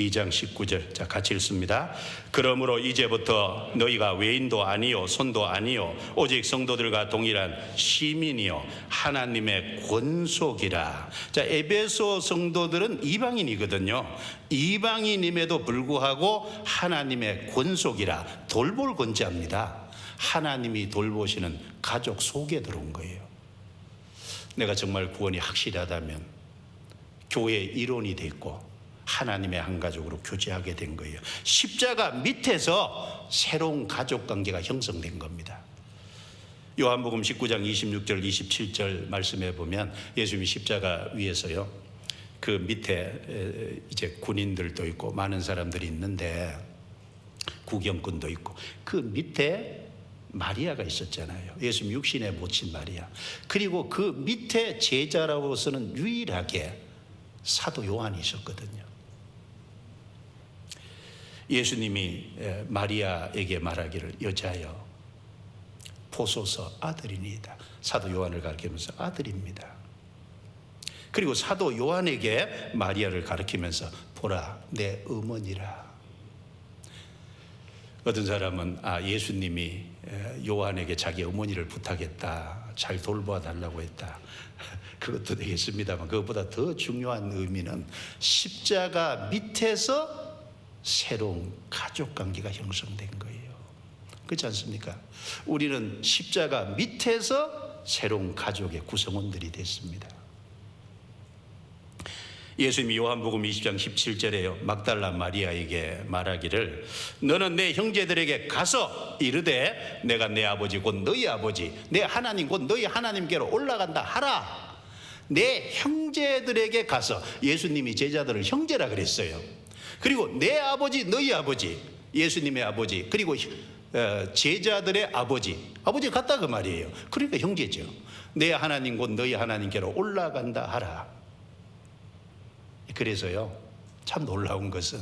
2장 19절. 자, 같이 읽습니다. 그러므로 이제부터 너희가 외인도 아니요 손도 아니요 오직 성도들과 동일한 시민이요 하나님의 권속이라. 자, 에베소 성도들은 이방인이거든요. 이방인임에도 불구하고 하나님의 권속이라, 돌볼 권자입니다. 하나님이 돌보시는 가족 속에 들어온 거예요. 내가 정말 구원이 확실하다면 교회의 일원이 됐고 하나님의 한 가족으로 교제하게 된 거예요. 십자가 밑에서 새로운 가족 관계가 형성된 겁니다. 요한복음 19장 26절 27절 말씀해 보면 예수님이 십자가 위에서요, 그 밑에 이제 군인들도 있고 많은 사람들이 있는데 구경꾼도 있고 그 밑에 마리아가 있었잖아요. 예수님 육신의 모친 마리아. 그리고 그 밑에 제자라고서는 유일하게 사도 요한이 있었거든요. 예수님이 마리아에게 말하기를 여자여 보소서 아들이니이다. 사도 요한을 가리키면서 아들입니다. 그리고 사도 요한에게 마리아를 가리키면서 보라 내 어머니라. 어떤 사람은 예수님이 요한에게 자기 어머니를 부탁했다, 잘 돌보아 달라고 했다. 그것도 되겠습니다만 그것보다 더 중요한 의미는 십자가 밑에서 새로운 가족관계가 형성된 거예요. 그렇지 않습니까? 우리는 십자가 밑에서 새로운 가족의 구성원들이 됐습니다. 예수님이 요한복음 20장 17절에요 막달라 마리아에게 말하기를 너는 내 형제들에게 가서 이르되 내가 내 아버지 곧 너희 아버지 내 하나님 곧 너희 하나님께로 올라간다 하라. 내 형제들에게 가서, 예수님이 제자들을 형제라 그랬어요. 그리고 내 아버지 너희 아버지, 예수님의 아버지, 그리고 제자들의 아버지 같다 그 말이에요. 그러니까 형제죠. 내 하나님 곧 너희 하나님께로 올라간다 하라. 그래서요, 참 놀라운 것은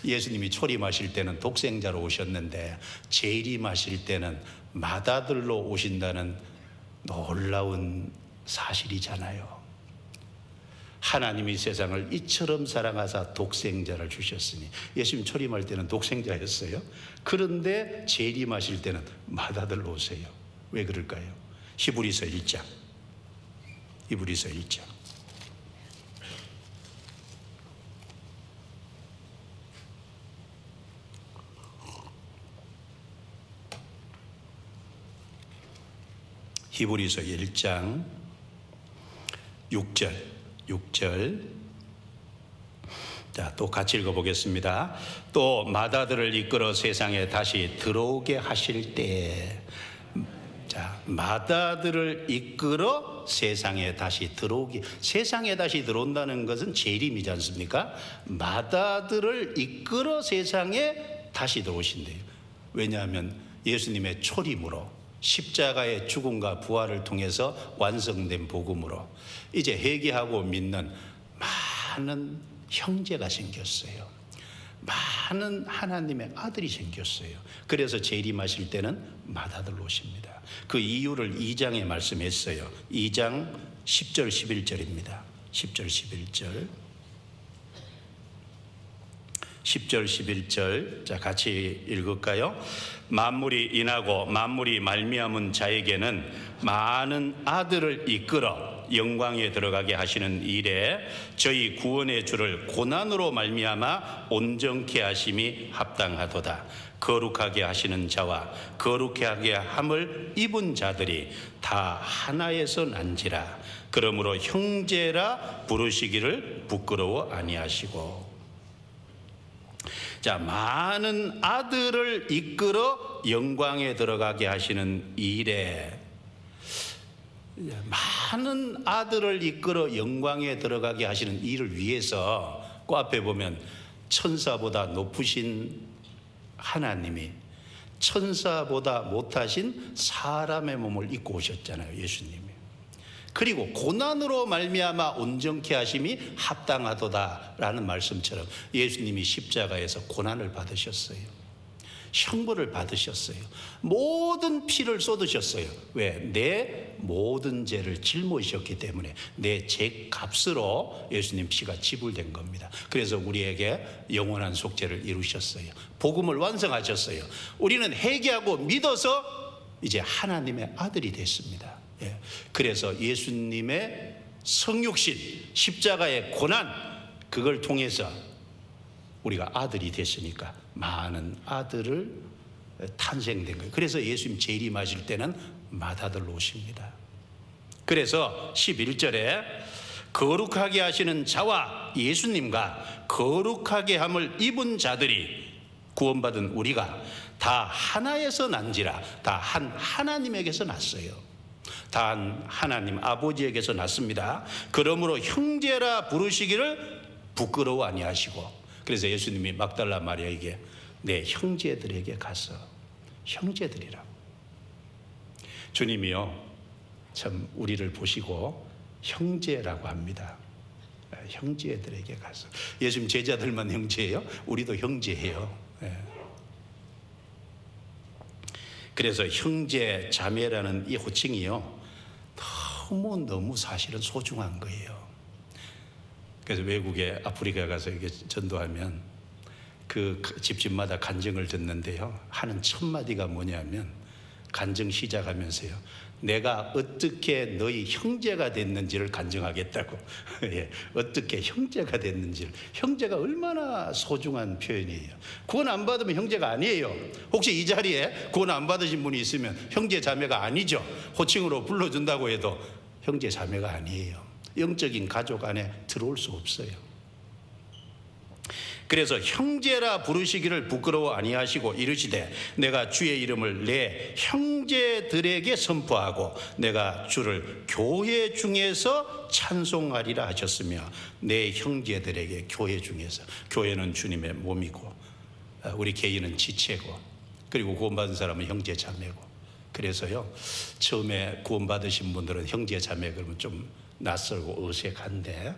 예수님이 초림하실 때는 독생자로 오셨는데 재림하실 때는 맏아들로 오신다는 놀라운 사실이잖아요. 하나님이 세상을 이처럼 사랑하사 독생자를 주셨으니, 예수님 초림할 때는 독생자였어요. 그런데 재림하실 때는 맏아들로 오세요. 왜 그럴까요? 히브리서 1장. 히브리서 1장 6절. 자, 또 같이 읽어보겠습니다. 또 맏아들을 이끌어 세상에 다시 들어오게 하실 때, 자, 맏아들을 이끌어 세상에 다시 들어오게, 세상에 다시 들어온다는 것은 재림이지 않습니까? 맏아들을 이끌어 세상에 다시 들어오신대요. 왜냐하면 예수님의 초림으로, 십자가의 죽음과 부활을 통해서 완성된 복음으로 이제 회개하고 믿는 많은 형제가 생겼어요. 많은 하나님의 아들이 생겼어요. 그래서 재림하실 때는 맏아들로 오십니다. 그 이유를 2장에 말씀했어요. 2장 10절 11절입니다. 10절 11절. 자, 같이 읽을까요? 만물이 인하고 만물이 말미암은 자에게는 많은 아들을 이끌어 영광에 들어가게 하시는 일에 저희 구원의 주를 고난으로 말미암아 온전케 하심이 합당하도다. 거룩하게 하시는 자와 거룩하게 하게 함을 입은 자들이 다 하나에서 난지라. 그러므로 형제라 부르시기를 부끄러워 아니하시고. 자, 많은 아들을 이끌어 영광에 들어가게 하시는 일에, 많은 아들을 이끌어 영광에 들어가게 하시는 일을 위해서 그 앞에 보면 천사보다 높으신 하나님이 천사보다 못하신 사람의 몸을 입고 오셨잖아요, 예수님이. 그리고 고난으로 말미암아 온전케 하심이 합당하도다라는 말씀처럼 예수님이 십자가에서 고난을 받으셨어요. 형벌을 받으셨어요. 모든 피를 쏟으셨어요. 왜? 내 모든 죄를 짊어지셨기 때문에 내 죄 값으로 예수님 피가 지불된 겁니다. 그래서 우리에게 영원한 속죄를 이루셨어요. 복음을 완성하셨어요. 우리는 회개하고 믿어서 이제 하나님의 아들이 됐습니다. 예. 그래서 예수님의 성육신, 십자가의 고난, 그걸 통해서 우리가 아들이 됐으니까 많은 아들을 탄생된 거예요. 그래서 예수님 재림하실 때는 맏아들로 오십니다. 그래서 11절에 거룩하게 하시는 자와 예수님과 거룩하게 함을 입은 자들이 구원받은 우리가 다 하나에서 난지라. 다 한 하나님에게서 났어요. 다 한 하나님 아버지에게서 났습니다. 그러므로 형제라 부르시기를 부끄러워 아니하시고, 그래서 예수님이 막달라 마리아에게 내 형제들에게 가서, 형제들이라고. 주님이요 참 우리를 보시고 형제라고 합니다. 형제들에게 가서. 예수님 제자들만 형제예요? 우리도 형제예요. 그래서 형제 자매라는 이 호칭이요 너무 사실은 소중한 거예요. 그래서 외국에 아프리카 가서 이게 전도하면 그 집집마다 간증을 듣는데요, 하는 첫 마디가 뭐냐면, 간증 시작하면서요, 내가 어떻게 너희 형제가 됐는지를 간증하겠다고. 예, 어떻게 형제가 됐는지를. 형제가 얼마나 소중한 표현이에요. 구원 안 받으면 형제가 아니에요. 혹시 이 자리에 구원 안 받으신 분이 있으면 형제 자매가 아니죠. 호칭으로 불러준다고 해도 형제 자매가 아니에요. 영적인 가족 안에 들어올 수 없어요. 그래서 형제라 부르시기를 부끄러워 아니하시고 이르시되 내가 주의 이름을 내 형제들에게 선포하고 내가 주를 교회 중에서 찬송하리라 하셨으며, 내 형제들에게 교회 중에서, 교회는 주님의 몸이고 우리 개인은 지체고, 그리고 구원받은 사람은 형제 자매고. 그래서요 처음에 구원받으신 분들은 형제 자매 그러면 좀 낯설고 어색한데,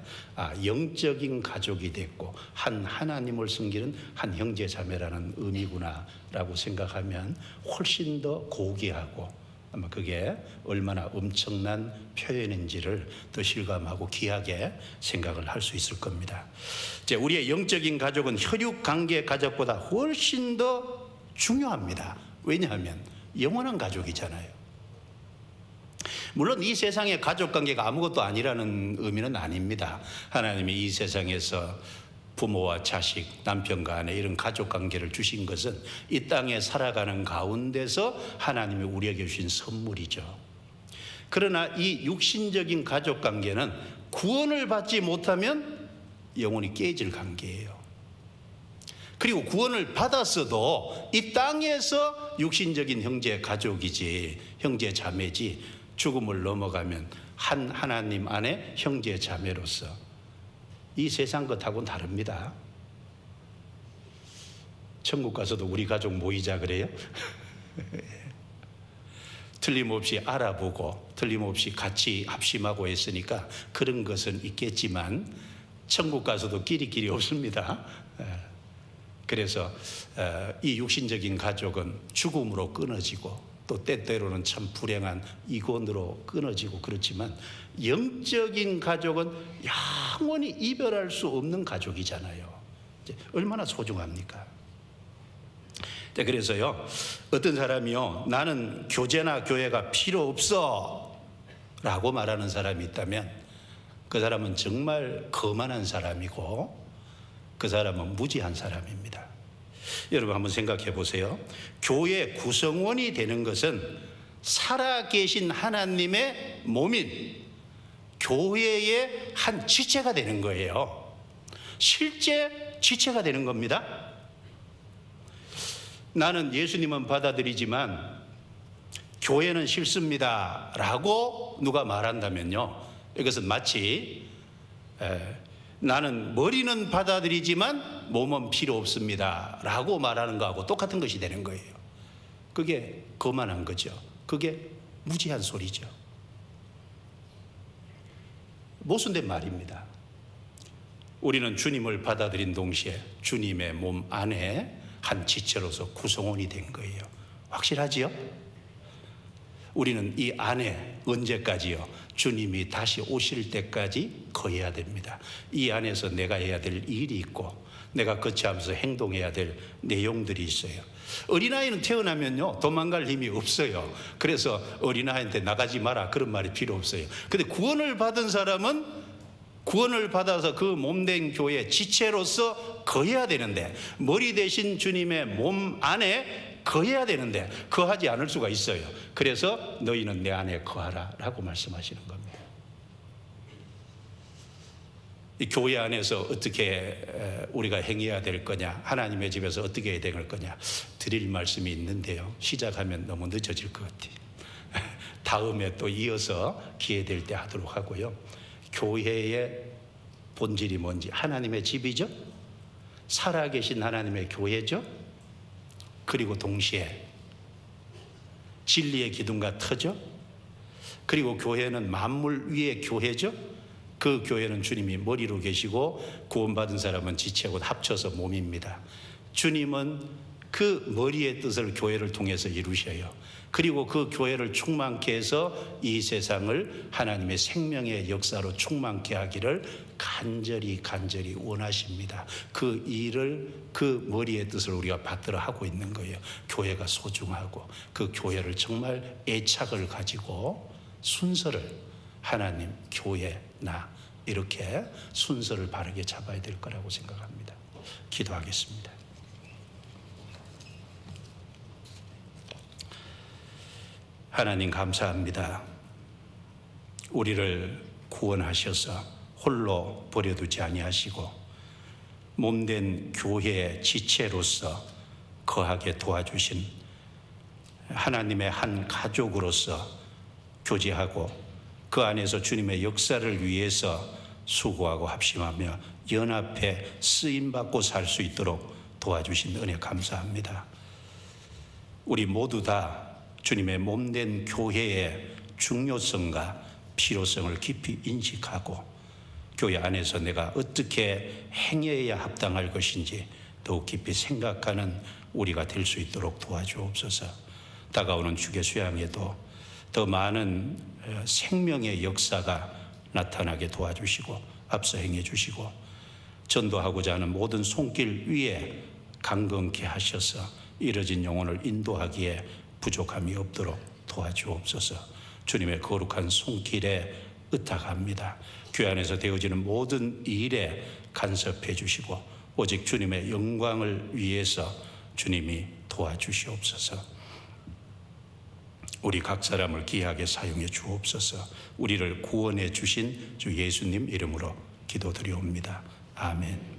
영적인 가족이 됐고 한 하나님을 섬기는 한 형제 자매라는 의미구나 라고 생각하면 훨씬 더 고귀하고, 아마 그게 얼마나 엄청난 표현인지를 더 실감하고 귀하게 생각을 할 수 있을 겁니다. 이제 우리의 영적인 가족은 혈육관계 가족보다 훨씬 더 중요합니다. 왜냐하면 영원한 가족이잖아요. 물론 이 세상의 가족관계가 아무것도 아니라는 의미는 아닙니다. 하나님이 이 세상에서 부모와 자식, 남편과 아내 이런 가족관계를 주신 것은 이 땅에 살아가는 가운데서 하나님이 우리에게 주신 선물이죠. 그러나 이 육신적인 가족관계는 구원을 받지 못하면 영원히 깨질 관계예요. 그리고 구원을 받았어도 이 땅에서 육신적인 형제 가족이지, 형제 자매지, 죽음을 넘어가면 한 하나님 안에 형제 자매로서 이 세상 것하고는 다릅니다. 천국 가서도 우리 가족 모이자 그래요? 틀림없이 알아보고 틀림없이 같이 합심하고 했으니까 그런 것은 있겠지만 천국 가서도 끼리끼리 없습니다. 그래서 이 육신적인 가족은 죽음으로 끊어지고 또 때때로는 참 불행한 이혼으로 끊어지고 그렇지만, 영적인 가족은 영원히 이별할 수 없는 가족이잖아요. 얼마나 소중합니까? 그래서요 어떤 사람이요 나는 교제나 교회가 필요 없어 라고 말하는 사람이 있다면 그 사람은 정말 거만한 사람이고 그 사람은 무지한 사람입니다. 여러분 한번 생각해 보세요. 교회 구성원이 되는 것은 살아계신 하나님의 몸인 교회의 한 지체가 되는 거예요. 실제 지체가 되는 겁니다. 나는 예수님은 받아들이지만 교회는 싫습니다 라고 누가 말한다면요, 이것은 마치 나는 머리는 받아들이지만 몸은 필요 없습니다 라고 말하는 거하고 똑같은 것이 되는 거예요. 그게 거만한 거죠. 그게 무지한 소리죠. 모순된 말입니다. 우리는 주님을 받아들인 동시에 주님의 몸 안에 한 지체로서 구성원이 된 거예요. 확실하지요? 우리는 이 안에 언제까지요? 주님이 다시 오실 때까지 거해야 됩니다. 이 안에서 내가 해야 될 일이 있고 내가 거치하면서 행동해야 될 내용들이 있어요. 어린아이는 태어나면요 도망갈 힘이 없어요. 그래서 어린아이한테 나가지 마라 그런 말이 필요 없어요. 근데 구원을 받은 사람은 구원을 받아서 그 몸된 교회 지체로서 거해야 되는데, 머리 대신 주님의 몸 안에 거해야 되는데 거하지 않을 수가 있어요. 그래서 너희는 내 안에 거하라 라고 말씀하시는 겁니다. 이 교회 안에서 어떻게 우리가 행해야 될 거냐, 하나님의 집에서 어떻게 해야 될 거냐 드릴 말씀이 있는데요, 시작하면 너무 늦어질 것 같아요. 다음에 또 이어서 기회 될 때 하도록 하고요. 교회의 본질이 뭔지, 하나님의 집이죠, 살아계신 하나님의 교회죠. 그리고 동시에 진리의 기둥과 터죠. 그리고 교회는 만물 위의 교회죠. 그 교회는 주님이 머리로 계시고 구원받은 사람은 지체하고 합쳐서 몸입니다. 주님은 그 머리의 뜻을 교회를 통해서 이루셔요. 그리고 그 교회를 충만케 해서 이 세상을 하나님의 생명의 역사로 충만케 하기를 간절히 원하십니다. 그 일을, 그 머리의 뜻을 우리가 받들어 하고 있는 거예요. 교회가 소중하고 그 교회를 정말 애착을 가지고 순서를, 하나님, 교회, 나, 이렇게 순서를 바르게 잡아야 될 거라고 생각합니다. 기도하겠습니다. 하나님 감사합니다. 우리를 구원하셔서 홀로 버려두지 아니하시고 몸된 교회의 지체로서 거하게 도와주신 하나님의 한 가족으로서 교제하고 그 안에서 주님의 역사를 위해서 수고하고 합심하며 연합해 쓰임받고 살 수 있도록 도와주신 은혜 감사합니다. 우리 모두 다 주님의 몸된 교회의 중요성과 필요성을 깊이 인식하고 교회 안에서 내가 어떻게 행해야 합당할 것인지 더욱 깊이 생각하는 우리가 될 수 있도록 도와주옵소서. 다가오는 주계 수양에도 더 많은 생명의 역사가 나타나게 도와주시고 앞서 행해 주시고 전도하고자 하는 모든 손길 위에 강건케 하셔서 이뤄진 영혼을 인도하기에 부족함이 없도록 도와주옵소서. 주님의 거룩한 손길에 의탁합니다. 교회 안에서 되어지는 모든 일에 간섭해 주시고 오직 주님의 영광을 위해서 주님이 도와주시옵소서. 우리 각 사람을 귀하게 사용해 주옵소서. 우리를 구원해 주신 주 예수님 이름으로 기도드리옵니다. 아멘.